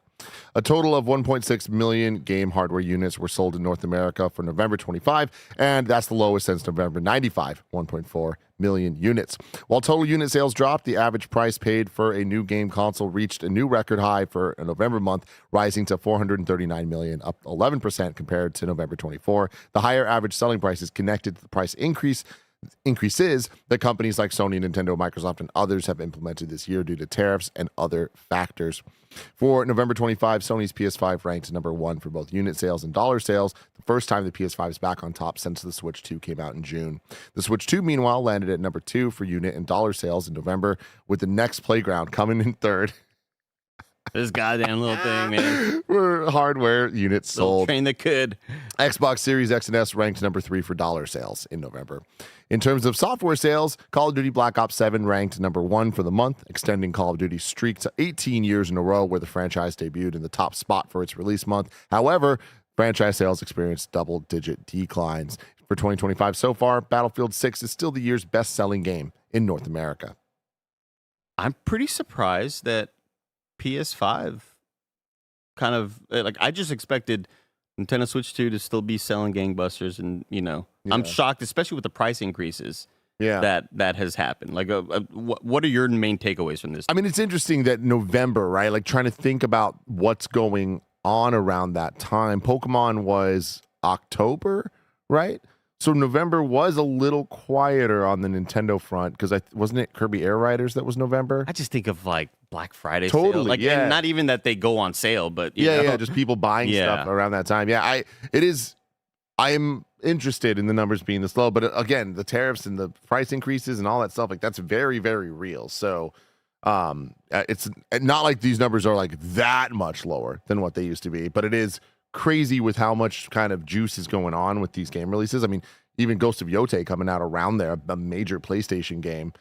A total of 1.6 million game hardware units were sold in North America for November 25, and that's the lowest since November 95, 1.4 million units. While total unit sales dropped, the average price paid for a new game console reached a new record high for a November month, rising to $439 million, up 11% compared to November 24. The higher average selling price is connected to the price increases that companies like Sony, Nintendo, Microsoft, and others have implemented this year due to tariffs and other factors. For November 25, Sony's PS5 ranked number 1 for both unit sales and dollar sales, the first time the PS5 is back on top since the Switch 2 came out in June. The Switch 2, meanwhile, landed at number 2 for unit and dollar sales in November, with the next Playground coming in third. This goddamn little thing, man. For hardware units sold. Train that could. Xbox Series X and S ranked number 3 for dollar sales in November. In terms of software sales, Call of Duty Black Ops 7 ranked number 1 for the month, extending Call of Duty's streak to 18 years in a row where the franchise debuted in the top spot for its release month. However, franchise sales experienced double-digit declines. For 2025 so far, Battlefield 6 is still the year's best-selling game in North America. I'm pretty surprised that PS5 kind of, like, I just expected Nintendo Switch 2 to still be selling gangbusters, and I'm shocked, especially with the price increases that has happened. Like, what are your main takeaways from this? I mean, it's interesting that November, right? Like, trying to think about what's going on around that time. Pokemon was October, right? So November was a little quieter on the Nintendo front because wasn't it Kirby Air Riders that was November? I just think of like Black Friday totally, sale. Like, and not even that they go on sale, but you know. just people buying stuff around that time. Yeah, I'm interested in the numbers being this low, but again, the tariffs and the price increases and all that stuff, like that's very, very real. So it's not like these numbers are like that much lower than what they used to be, but it is crazy with how much kind of juice is going on with these game releases. I mean, even Ghost of Yotei coming out around there, a major PlayStation game.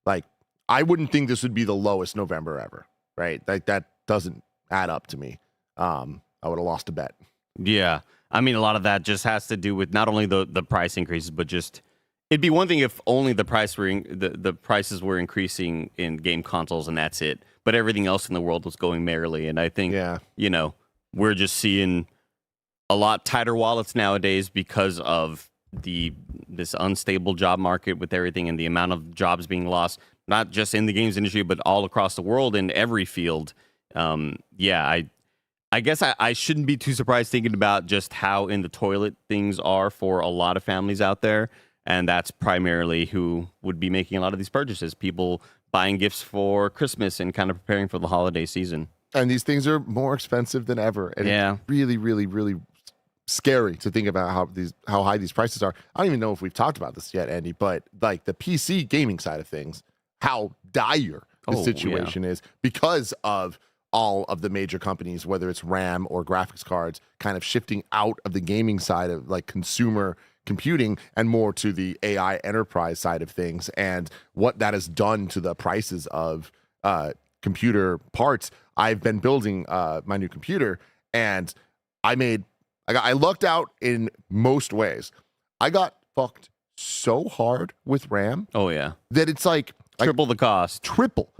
Like, I wouldn't think this would be the lowest November ever, right? Like, that doesn't add up to me. I would have lost a bet. Yeah. I mean, a lot of that just has to do with not only the price increases, but just, it'd be one thing if only the prices were increasing in game consoles and that's it, but everything else in the world was going merrily. And I think, we're just seeing a lot tighter wallets nowadays because of this unstable job market with everything and the amount of jobs being lost, not just in the games industry, but all across the world in every field. I guess I shouldn't be too surprised thinking about just how in the toilet things are for a lot of families out there. And that's primarily who would be making a lot of these purchases. People buying gifts for Christmas and kind of preparing for the holiday season. And these things are more expensive than ever. And it's really, really, really scary to think about how high these prices are. I don't even know if we've talked about this yet, Andy, but like the PC gaming side of things, how dire the situation is because of all of the major companies, whether it's RAM or graphics cards, kind of shifting out of the gaming side of like consumer computing and more to the AI enterprise side of things, and what that has done to the prices of computer parts. I've been building my new computer, and I lucked out in most ways. I got fucked so hard with RAM. Oh yeah, that it's like triple the cost. Triple,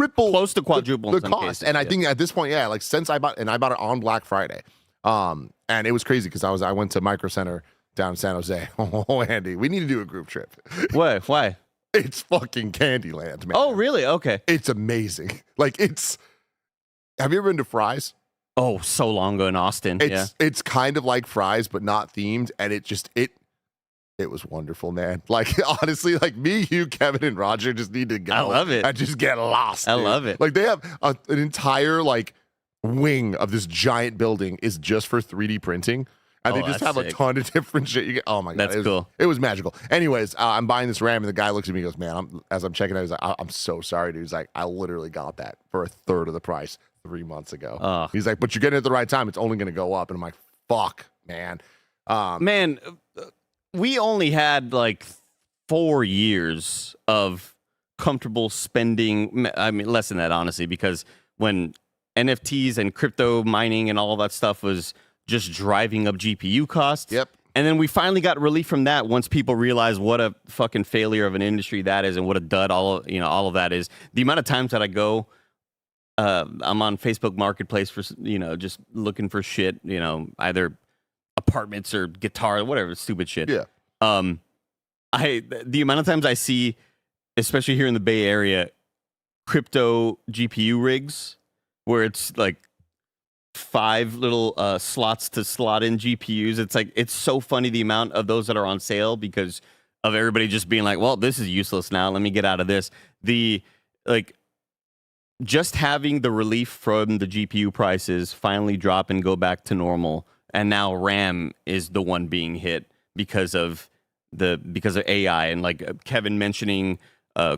close to quadruple the cost. Cases, and I think at this point, like since I bought it on Black Friday, and it was crazy because I went to Micro Center down in San Jose. Oh, Andy, we need to do a group trip. Why? It's fucking Candyland, man. Oh, really? Okay. It's amazing. Like have you ever been to Fry's? Oh, so long ago in Austin. It's kind of like Fry's, but not themed. And it was wonderful, man. Like, honestly, like me, you, Kevin, and Roger just need to go. I love it. And just get lost. I love it. Like, they have an entire, like, wing of this giant building is just for 3D printing. And they just have a ton of different shit. You get, oh, my God. That's cool. It was magical. Anyways, I'm buying this RAM, and the guy looks at me and goes, man, as I'm checking out, he's like, I'm so sorry, dude. He's like, I literally got that for a third of the price 3 months ago. He's like, but you're getting it at the right time. It's only going to go up. And I'm like, fuck, man. We only had like 4 years of comfortable spending. I mean, less than that, honestly, because when NFTs and crypto mining and all that stuff was just driving up GPU costs. Yep. And then we finally got relief from that once people realized what a fucking failure of an industry that is and what a dud all of that is. The amount of times that I go, I'm on Facebook Marketplace for, just looking for shit, either apartments or guitar, whatever, stupid shit. Yeah. The amount of times I see, especially here in the Bay Area, crypto GPU rigs where it's like 5 little slots to slot in GPUs. It's like, it's so funny the amount of those that are on sale because of everybody just being like, well, this is useless now. Let me get out of this. Just having the relief from the GPU prices finally drop and go back to normal. And now RAM is the one being hit because of AI and like Kevin mentioning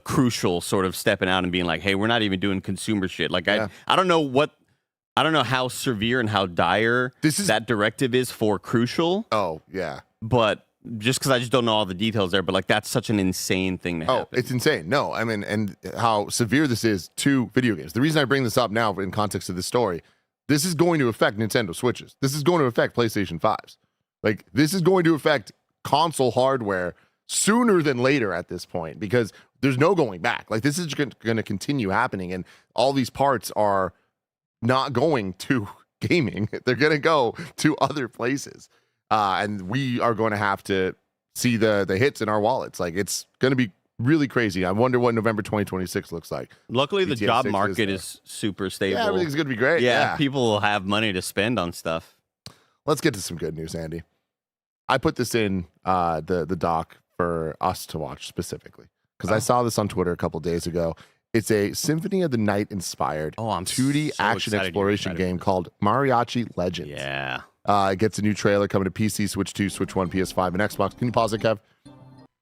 Crucial sort of stepping out and being like, hey, we're not even doing consumer shit. Like I don't know how severe and how dire that directive is for Crucial. Oh, yeah. But just because I just don't know all the details there, but like that's such an insane thing to happen. Oh, it's insane. No, I mean, and how severe this is to video games. The reason I bring this up now in context of this story, this is going to affect Nintendo Switches. This is going to affect PlayStation 5s. Like, this is going to affect console hardware sooner than later at this point because there's no going back. Like, this is going to continue happening, and all these parts are not going to gaming. They're going to go to other places. And we are going to have to see the hits in our wallets. Like, it's going to be really crazy. I wonder what November 2026 looks like. Luckily, the job market is super stable. Yeah, everything's going to be great. Yeah, people will have money to spend on stuff. Let's get to some good news, Andy. I put this in the doc for us to watch specifically because I saw this on Twitter a couple days ago. It's a Symphony of the Night inspired 2D action exploration game called Mariachi Legends. Yeah. It gets a new trailer coming to PC, Switch 2, Switch 1, PS5, and Xbox. Can you pause it, Kev?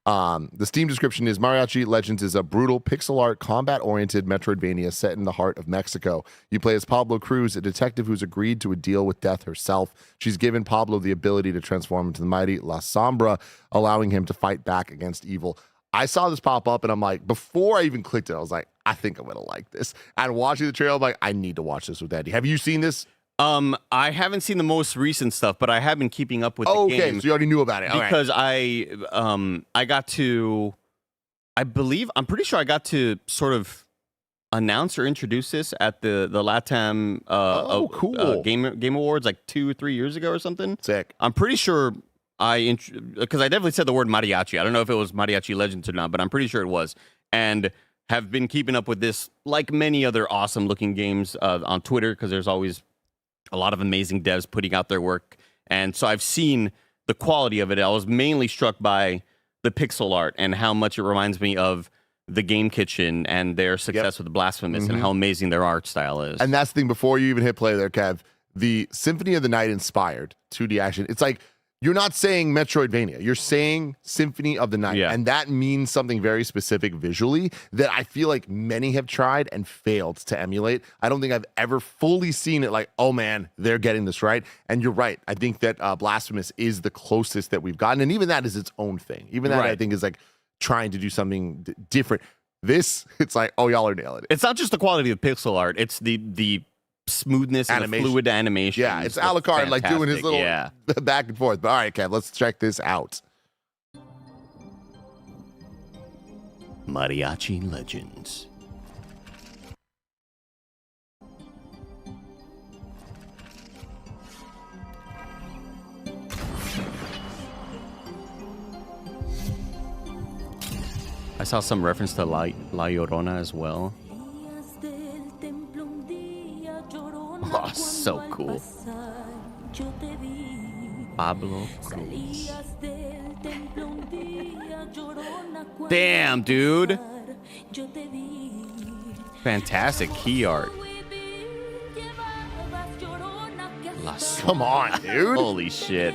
The Steam description is Mariachi Legends is a brutal pixel art combat-oriented Metroidvania set in the heart of Mexico. You play as Pablo Cruz, a detective who's agreed to a deal with death herself. She's given Pablo the ability to transform into the mighty La Sombra, allowing him to fight back against evil. I saw this pop up, and I'm like, before I even clicked it, I was like, I think I'm going to like this. And watching the trailer, I'm like, I need to watch this with Andy. Have you seen this? I haven't seen the most recent stuff, but I have been keeping up with the game. Okay, so you already knew about it. Because I got to, I'm pretty sure I got to sort of announce or introduce this at the LATAM cool. Game Awards like 2 or 3 years ago or something. Sick. I'm pretty sure because I definitely said the word mariachi. I don't know if it was Mariachi Legends or not, but I'm pretty sure it was. And have been keeping up with this like many other awesome looking games on Twitter because there's always a lot of amazing devs putting out their work. And so I've seen the quality of it. I was mainly struck by the pixel art and how much it reminds me of the Game Kitchen and their success with Blasphemous and how amazing their art style is. And that's the thing, before you even hit play there, Kev, the Symphony of the Night inspired 2D action, it's like, you're not saying Metroidvania. You're saying Symphony of the Night. Yeah. And that means something very specific visually that I feel like many have tried and failed to emulate. I don't think I've ever fully seen it like, oh man, they're getting this right. And you're right. I think that Blasphemous is the closest that we've gotten. And even that is its own thing. Even that I think is like trying to do something different. This, it's like, oh, y'all are nailing it. It's not just the quality of pixel art. It's the smoothness and the fluid animation. Yeah, it's Alucard like doing his little back and forth. But all right, Kev, let's check this out. Mariachi Legends. I saw some reference to La Llorona as well. Oh, so cool. Pablo Cruz. Damn, dude. Fantastic key art. Come on, dude. Holy shit.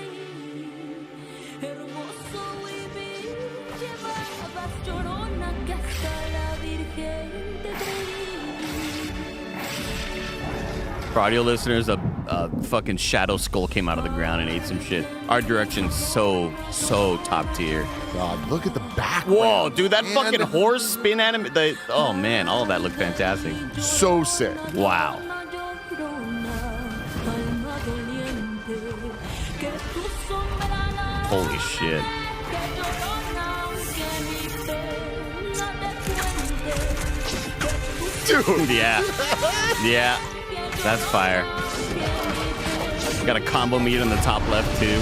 For audio listeners, a fucking shadow skull came out of the ground and ate some shit. Art direction's so top tier. God, look at the back. Whoa, dude, that fucking horse spin oh man, all of that looked fantastic. So sick. Wow. Holy shit. Dude. Yeah. Yeah. That's fire. Got a combo meat on the top left, too.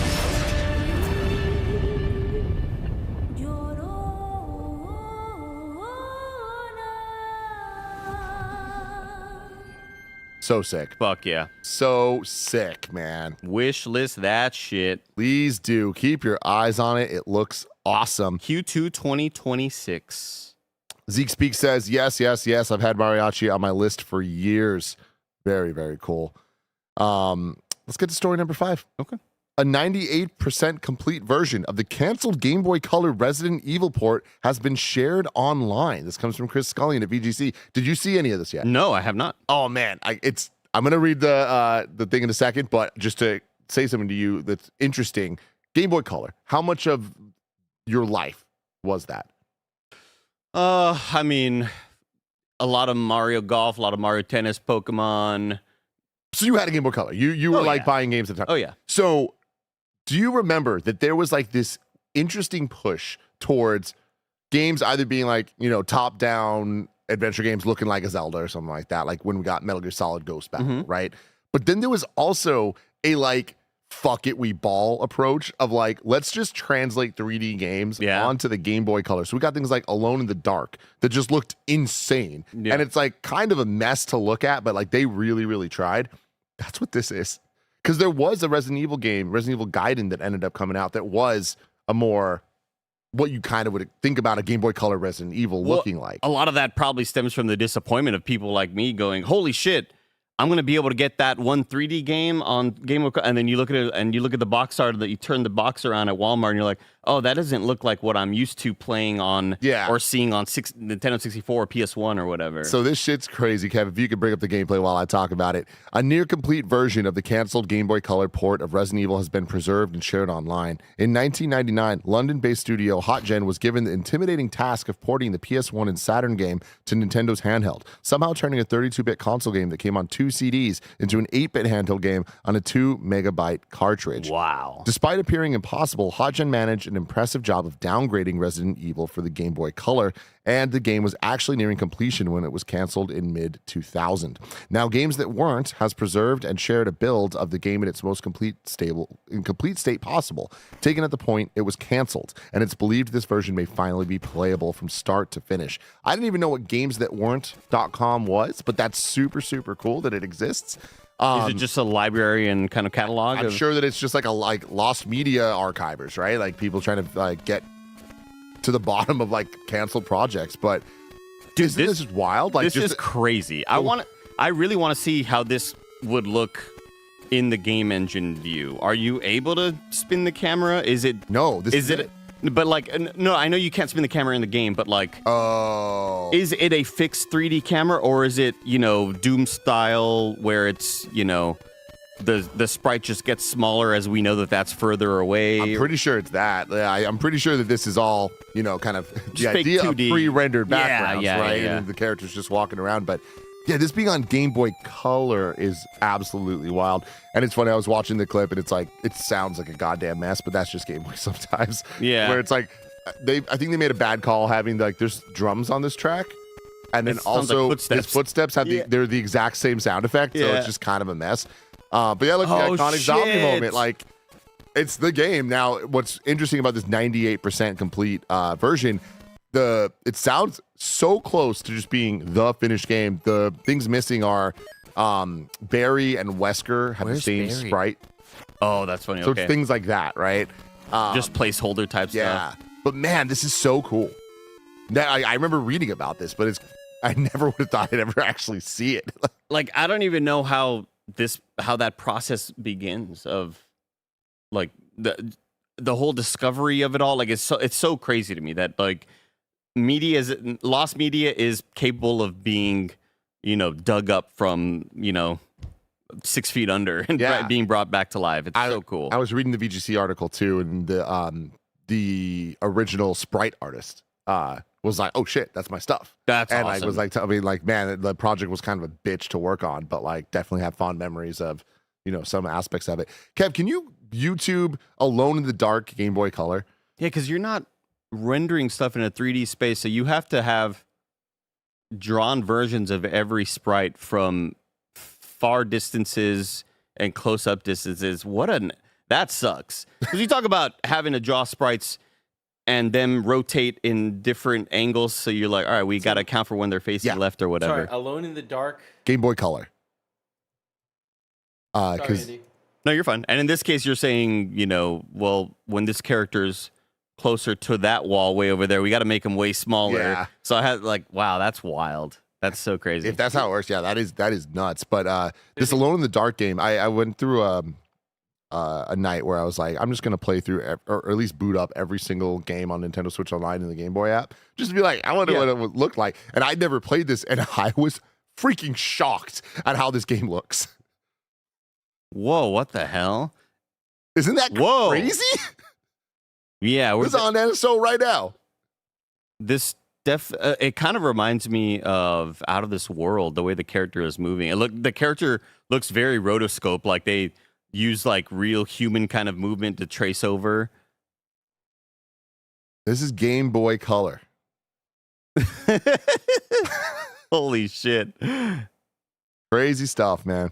So sick. Fuck yeah. So sick, man. Wish list that shit. Please do. Keep your eyes on it. It looks awesome. Q2 2026. Zeke Speak says, yes. I've had Mariachi on my list for years. Very, very cool. Let's get to story number 5. Okay. A 98% complete version of the canceled Game Boy Color Resident Evil port has been shared online. This comes from Chris Scullion at VGC. Did you see any of this yet? No, I have not. Oh man, I'm gonna read the thing in a second, but just to say something to you that's interesting. Game Boy Color. How much of your life was that? I mean, a lot of Mario Golf, a lot of Mario Tennis, Pokemon. So you had a Game Boy Color. You were like buying games at the time. Oh yeah. So do you remember that there was like this interesting push towards games either being like, top down adventure games looking like a Zelda or something like that, like when we got Metal Gear Solid Ghost back, right? But then there was also a like fuck it, we ball approach of like, let's just translate 3D games onto the Game Boy Color. So we got things like Alone in the Dark that just looked insane. Yeah. And it's like kind of a mess to look at, but like they really, really tried. That's what this is. Because there was a Resident Evil game, Resident Evil Gaiden, that ended up coming out that was a more what you kind of would think about a Game Boy Color Resident Evil looking like. A lot of that probably stems from the disappointment of people like me going, holy shit, I'm going to be able to get that one 3D game on Game Boy Color. And then you look at it and you look at the box art that you turn the box around at Walmart and you're like, oh, that doesn't look like what I'm used to playing on or seeing on Nintendo 64 or PS1 or whatever. So this shit's crazy, Kev. If you could bring up the gameplay while I talk about it. A near complete version of the canceled Game Boy Color port of Resident Evil has been preserved and shared online. In 1999, London-based studio HotGen was given the intimidating task of porting the PS1 and Saturn game to Nintendo's handheld, somehow turning a 32-bit console game that came on 2 CDs into an 8-bit handheld game on a 2-megabyte cartridge. Wow. Despite appearing impossible, HotGen managed an impressive job of downgrading Resident Evil for the Game Boy Color, and the game was actually nearing completion when it was canceled in mid-2000. Now, Games That Weren't has preserved and shared a build of the game in its most complete state possible, taken at the point it was canceled, and it's believed this version may finally be playable from start to finish. I didn't even know what GamesThatWeren't.com was, but that's super, super cool that it exists. Is it just a library and kind of catalog? I'm sure that it's just like lost media archivers, right? Like people trying to like get to the bottom of like canceled projects. But dude, this is wild. Like this is crazy. I really want to see how this would look in the game engine view. Are you able to spin the camera? Is it no? This is it. But like, no, I know you can't spin the camera in the game, but like, is it a fixed 3D camera or is it, Doom style where it's, the sprite just gets smaller as we know that that's further away? I'm pretty sure it's that. I'm pretty sure that this is all, kind of the fake idea 2D. Of pre-rendered backgrounds, right? Yeah. And the characters just walking around, but. Yeah, this being on Game Boy Color is absolutely wild. And it's funny, I was watching the clip and it's like, it sounds like a goddamn mess, but that's just Game Boy sometimes. Yeah. Where it's like, I think they made a bad call having there's drums on this track. And then also like his footsteps have they're the exact same sound effect. So it's just kind of a mess. But yeah, look, the iconic zombie moment, like it's the game. Now, what's interesting about this 98% complete version, it sounds so close to just being the finished game. The things missing are Barry and Wesker have the same sprite. Oh, that's funny. So okay. it's things like that, right? Just placeholder type stuff. But man, this is so cool. Now, I remember reading about this, but I never would have thought I'd ever actually see it. Like, I don't even know how that process begins of like the whole discovery of it all. Like, it's so crazy to me that like lost media is capable of being, dug up from, 6 feet under and Yeah. being brought back to life. It's so cool. I was reading the VGC article too, and the original sprite artist was like, "Oh shit, that's my stuff." That's and awesome. I was like, I mean, like, man, the project was kind of a bitch to work on, but like, definitely have fond memories of, some aspects of it. Kev, can you YouTube Alone in the Dark Game Boy Color? Yeah, because you're not rendering stuff in a 3D space, so you have to have drawn versions of every sprite from far distances and close-up distances. That sucks. Because you talk about having to draw sprites and them rotate in different angles, so you're like, all right, we got to account for when they're facing left or whatever. Sorry, Alone in the Dark. Game Boy Color. Sorry, Because Andy. No, you're fine. And in this case, you're saying, well, when this character's closer to that wall way over there, we got to make him way smaller. Yeah. So I had wow, that's wild. That's so crazy. if that's how it works, yeah, that is nuts. But this Alone in the Dark game, I went through a night where I was like, I'm just gonna play through or at least boot up every single game on Nintendo Switch Online in the Game Boy app, just to be like, I wonder what it would look like. And I'd never played this, and I was freaking shocked at how this game looks. Whoa, what the hell? Isn't that Whoa. crazy? Yeah, It's on NSO right now. This it kind of reminds me of Out of This World, the way the character is moving. The character looks very rotoscope, like they use like real human kind of movement to trace over. This is Game Boy Color. Holy shit. Crazy stuff, man.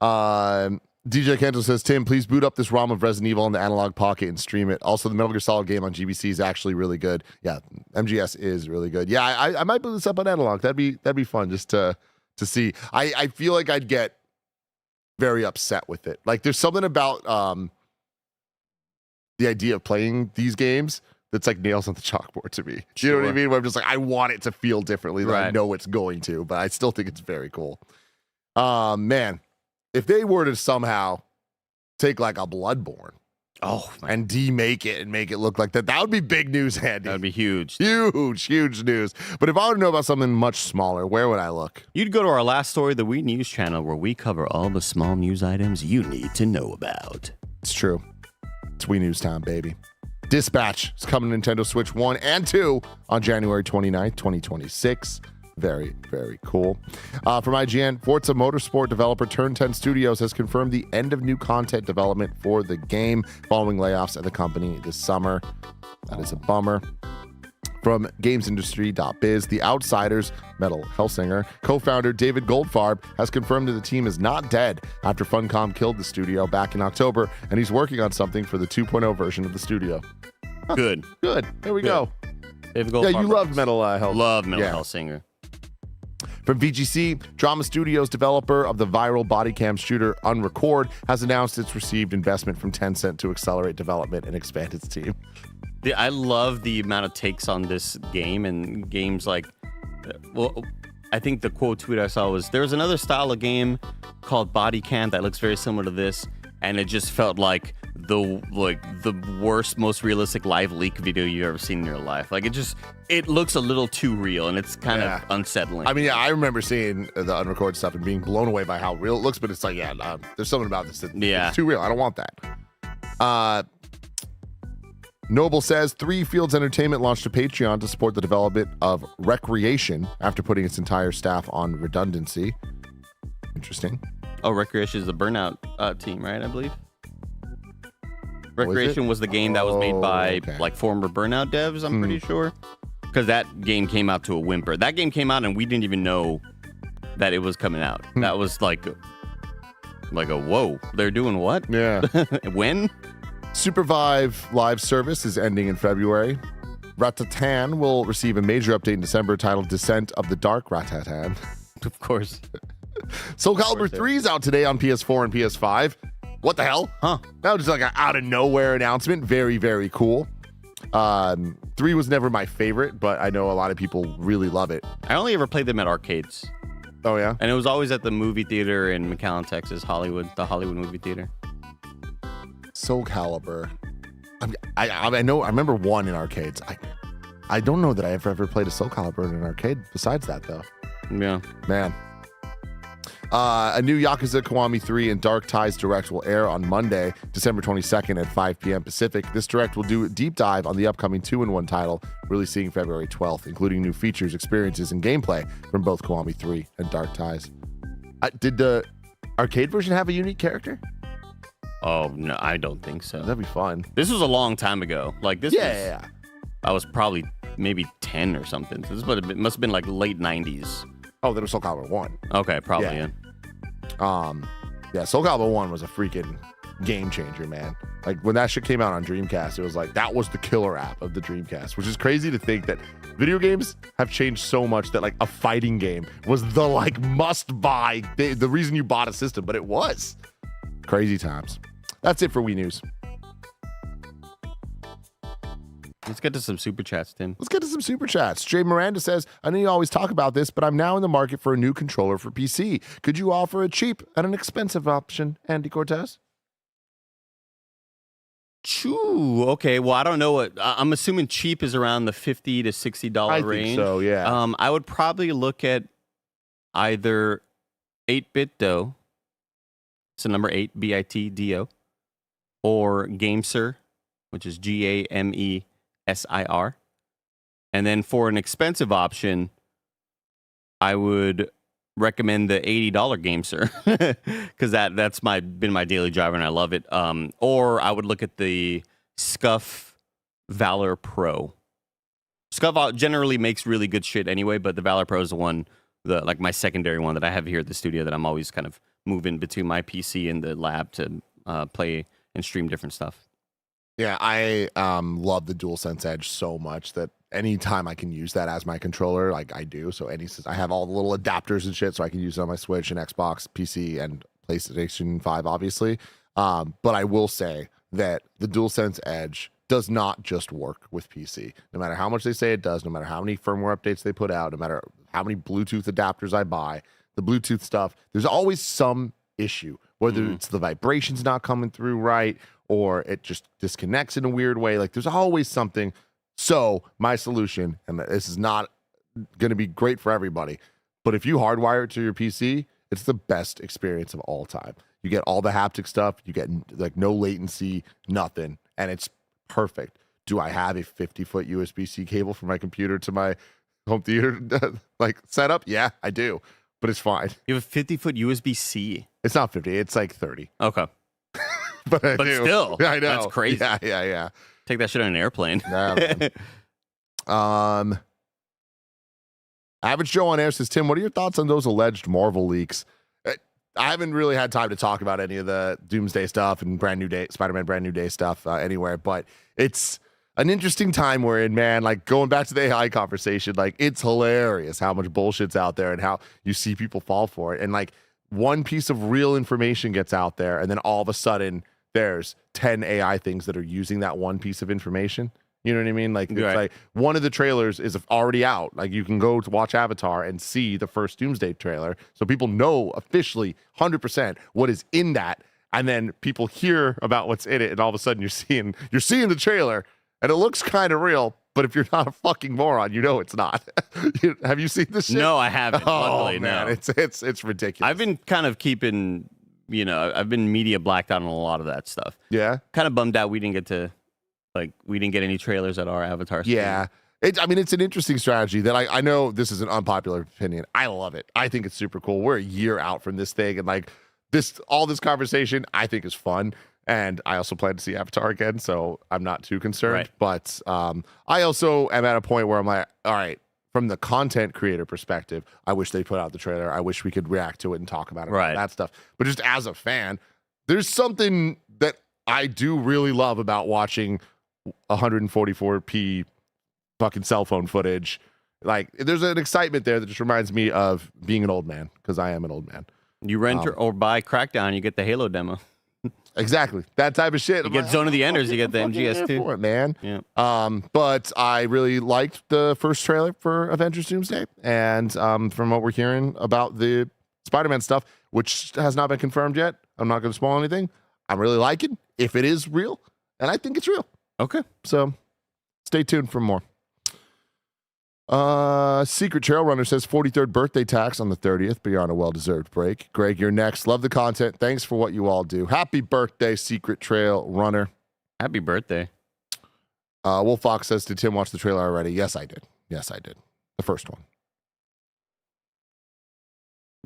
DJ Kento says, Tim, please boot up this ROM of Resident Evil in the Analog Pocket and stream it. Also, the Metal Gear Solid game on GBC is actually really good. Yeah, MGS is really good. Yeah, I might boot this up on Analog. That'd be fun just to see. I feel like I'd get very upset with it. Like, there's something about the idea of playing these games that's like nails on the chalkboard to me. You know what I mean? Where I'm just like, I want it to feel differently than I know it's going to, but I still think it's very cool. Man, if they were to somehow take like a Bloodborne and demake it and make it look like that would be big news, Andy. That would be huge. Huge news. But if I were to know about something much smaller, where would I look? You'd go to our last story, the We News channel, where we cover all the small news items you need to know about. It's true. It's Wii News time, baby. Dispatch is coming to Nintendo Switch 1 and 2 on January 29th, 2026. Very, very cool. From IGN, Forza Motorsport developer Turn 10 Studios has confirmed the end of new content development for the game following layoffs at the company this summer. That is a bummer. From GamesIndustry.biz, The Outsiders, Metal Hellsinger, co-founder David Goldfarb has confirmed that the team is not dead after Funcom killed the studio back in October, and he's working on something for the 2.0 version of the studio. Good. There we go. David Yeah, Goldfarb you love Metal Hellsinger. Love Metal Hellsinger. From VGC, Drama Studios developer of the viral body cam shooter Unrecord has announced it's received investment from Tencent to accelerate development and expand its team. I love the amount of takes on this game and games like, I think the quote tweet I saw was, there's another style of game called Body Cam that looks very similar to this, and it just felt like the worst, most realistic live leak video you've ever seen in your life. Like it looks a little too real, and it's kind of unsettling. I mean, yeah, I remember seeing the Unrecord stuff and being blown away by how real it looks, but it's like, there's something about this that it's too real. I don't want that. Noble says 3 Fields Entertainment launched a Patreon to support the development of Recreation after putting its entire staff on redundancy. Interesting. Oh, Recreation is the Burnout team, right? I believe. Recreation was the game that was made by like former Burnout devs, I'm pretty sure. Because that game came out to a whimper. That game came out and we didn't even know that it was coming out. That was like a whoa, they're doing what? Yeah. When? Supervive live service is ending in February. Ratatan will receive a major update in December titled Descent of the Dark Ratatan. Of course. Soul Calibur 3 is out today on PS4 and PS5. What the hell? Huh. That was just like an out of nowhere announcement. Very, very cool. 3 was never my favorite, but I know a lot of people really love it. I only ever played them at arcades. Oh, yeah? And it was always at the movie theater in McAllen, Texas, the Hollywood movie theater. Soul Calibur. I know. I remember 1 in arcades. I don't know that I ever played a Soul Calibur in an arcade besides that, though. Yeah. Man. A new Yakuza Kiwami 3 and Dark Ties Direct will air on Monday, December 22nd at 5 p.m. Pacific. This Direct will do a deep dive on the upcoming 2-in-1 title, releasing February 12th, including new features, experiences, and gameplay from both Kiwami 3 and Dark Ties. Did the arcade version have a unique character? Oh, no, I don't think so. That'd be fun. This was a long time ago. Like, this Yeah. I was probably maybe 10 or something. So this must have been like late 90s. Oh, then it was Soul Calibur 1. Okay, probably, yeah. Yeah, Soul Calibur 1 was a freaking game changer, man. Like, when that shit came out on Dreamcast, it was like, that was the killer app of the Dreamcast, which is crazy to think that video games have changed so much that, like, a fighting game was the, like, must-buy, the reason you bought a system, but it was. Crazy times. That's it for Wii News. Let's get to some super chats, Tim. Let's get to some super chats. Jay Miranda says, I know you always talk about this, but I'm now in the market for a new controller for PC. Could you offer a cheap and an expensive option, Andy Cortez? Choo. Okay. Well, I don't know what. I'm assuming cheap is around the $50 to $60 range. I think so, yeah. I would probably look at either 8-bit dough. It's the number 8, BITDO, or Gamesir, which is GAMESIR. And then for an expensive option, I would recommend the $80 Gamesir because that's been my daily driver and I love it. Or I would look at the Scuff Valor Pro. Scuff generally makes really good shit anyway, but the Valor Pro is the one, like my secondary one that I have here at the studio that I'm always kind of moving between my PC and the lab to play and stream different stuff. Yeah, I love the DualSense Edge so much that anytime I can use that as my controller, like I do. So I have all the little adapters and shit, so I can use it on my Switch and Xbox, PC, and PlayStation 5, obviously. But I will say that the DualSense Edge does not just work with PC. No matter how much they say it does, no matter how many firmware updates they put out, no matter how many Bluetooth adapters I buy, the Bluetooth stuff, there's always some issue, whether it's the vibrations not coming through right, or it just disconnects in a weird way. Like, there's always something. So my solution, and this is not going to be great for everybody, but if you hardwire it to your PC, it's the best experience of all time. You get all the haptic stuff. You get like no latency, nothing, and it's perfect. Do I have a 50-foot USB-C cable from my computer to my home theater like setup? Yeah, I do, but it's fine. You have a 50-foot USB-C? It's not 50. It's like 30. Okay. But still, yeah, I know. That's crazy. Yeah. Take that shit on an airplane. Yeah, Average Joe on air says, Tim, what are your thoughts on those alleged Marvel leaks? I haven't really had time to talk about any of the Doomsday stuff and Spider-Man Brand New Day stuff anywhere, but it's an interesting time we're in, man. Like, going back to the AI conversation, like, it's hilarious how much bullshit's out there and how you see people fall for it. And like, one piece of real information gets out there, and then all of a sudden there's 10 AI things that are using that one piece of information. You know what I mean? Like, it's like one of the trailers is already out. Like, you can go to watch Avatar and see the first Doomsday trailer. So people know officially 100% what is in that. And then people hear about what's in it. And all of a sudden you're seeing the trailer and it looks kind of real. But if you're not a fucking moron, you know it's not. Have you seen this shit? No, I haven't. Oh, man. No. It's ridiculous. I've been kind of keeping, I've been media blacked out on a lot of that stuff. Yeah. Kind of bummed out we didn't get any trailers at our Avatar stream. Yeah. It's an interesting strategy that I know this is an unpopular opinion. I love it. I think it's super cool. We're a year out from this thing, and like all this conversation I think is fun. And I also plan to see Avatar again, so I'm not too concerned. Right. But I also am at a point where I'm like, all right, from the content creator perspective, I wish they put out the trailer. I wish we could react to it and talk about it, right, that stuff. But just as a fan, there's something that I do really love about watching 144p fucking cell phone footage. Like, there's an excitement there that just reminds me of being an old man, because I am an old man. You rent or buy Crackdown, you get the Halo demo. Exactly, that type of shit. You get Zone of the Enders, you get the MGS too. For it, man. Yeah. But I really liked the first trailer for Avengers Doomsday, and from what we're hearing about the Spider-Man stuff, which has not been confirmed yet, I'm not going to spoil anything. I'm really liking if it is real, and I think it's real. Okay. So stay tuned for more. Secret Trail Runner says 43rd birthday tax on the 30th, but you're on a well-deserved break. Greg, you're next. Love the content. Thanks for what you all do. Happy birthday, Secret Trail Runner. Happy birthday. Wolf Fox says, did Tim watch the trailer already? Yes, I did. The first one.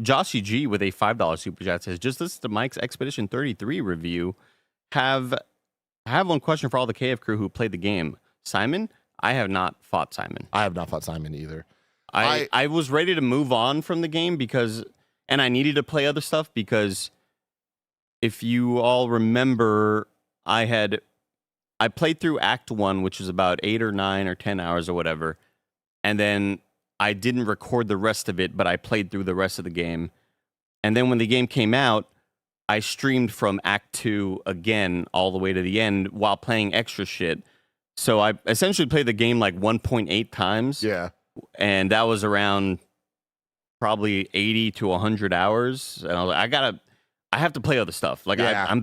Joshy G with a $5 super chat says, just listen to Mike's Expedition 33 review. I have one question for all the KF crew who played the game. Simon? I have not fought Simon. I have not fought Simon either. I was ready to move on from the game and I needed to play other stuff because if you all remember, I played through Act 1, which was about 8 or 9 or 10 hours or whatever, and then I didn't record the rest of it, but I played through the rest of the game. And then when the game came out, I streamed from Act 2 again all the way to the end while playing extra shit. So I essentially played the game like 1.8 times. Yeah. And that was around probably 80 to 100 hours. And I was like, I have to play other stuff. Like, yeah.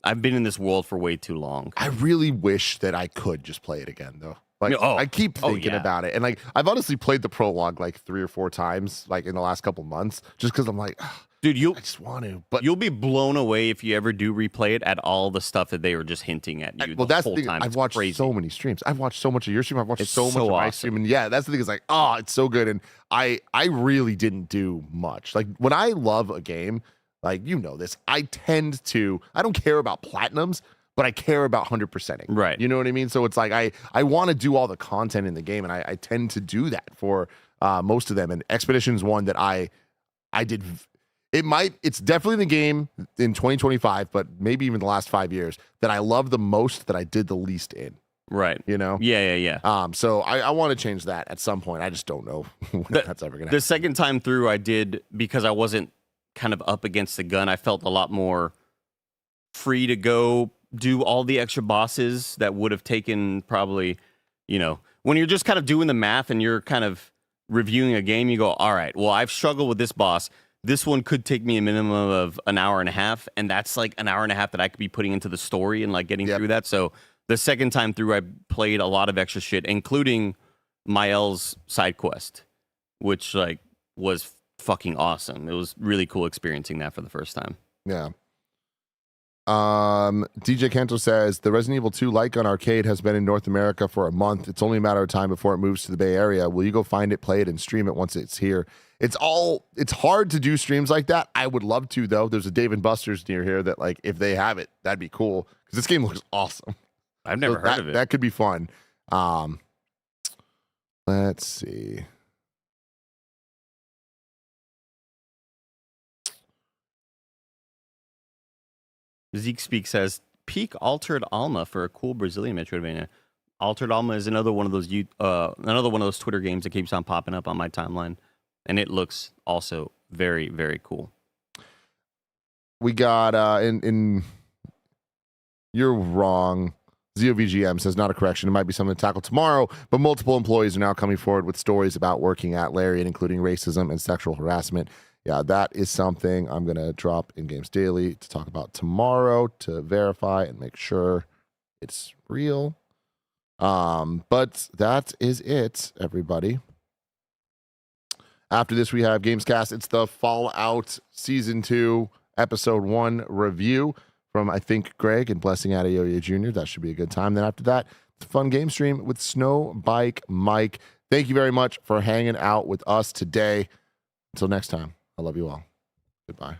I've been in this world for way too long. I really wish that I could just play it again, though. Like, I keep thinking about it. And like, I've honestly played the prologue like 3 or 4 times, like in the last couple months, just because I'm like, dude, I just want to. But you'll be blown away if you ever do replay it at all the stuff that they were just hinting at you. Well, that's the thing. Time. I've watched so many streams. I've watched so much of your stream. I've watched so much of my awesome. stream. And yeah, that's the thing. Is like, it's so good. And I really didn't do much. Like when I love a game, like you know this, I don't care about platinums, but I care about 100%ing. Right. You know what I mean? So it's like I want to do all the content in the game, and I tend to do that for most of them. And Expedition's one that I did. It's definitely the game in 2025, but maybe even the last 5 years that I love the most, that I did the least in. Right. You know? Yeah. So I want to change that at some point. I just don't know when that's ever going to happen. The second time through I did, because I wasn't kind of up against the gun, I felt a lot more free to go do all the extra bosses that would have taken probably, when you're just kind of doing the math and you're kind of reviewing a game, you go, all right, well, I've struggled with this boss. This one could take me a minimum of an hour and a half, and that's like an hour and a half that I could be putting into the story and like getting through that. So the second time through, I played a lot of extra shit, including Mael's side quest, which like was fucking awesome. It was really cool experiencing that for the first time. Yeah. DJ Canto says the Resident Evil 2 Light Gun arcade has been in North America for a month. It's only a matter of time before it moves to the Bay Area. Will you go find it, play it, and stream it once it's here? It's hard to do streams like that. I would love to, though. There's a Dave & Buster's near here that, like, if they have it, that'd be cool, because this game looks awesome. I've never heard of it. That could be fun. Let's see. Zeke Speak says, peak Altered Alma for a cool Brazilian Metroidvania. Altered Alma is another one of those Twitter games that keeps on popping up on my timeline, and it looks also very, very cool. We got you're wrong. ZOVGM says, not a correction. It might be something to tackle tomorrow, but multiple employees are now coming forward with stories about working at Larian, including racism and sexual harassment. Yeah, that is something I'm going to drop in Games Daily to talk about tomorrow to verify and make sure it's real. But that is it, everybody. After this, we have Gamescast. It's the Fallout Season 2, Episode 1 review from, I think, Greg and Blessing Adeoye Jr. That should be a good time. Then after that, it's a fun game stream with Snowbike Mike. Thank you very much for hanging out with us today. Until next time, I love you all. Goodbye.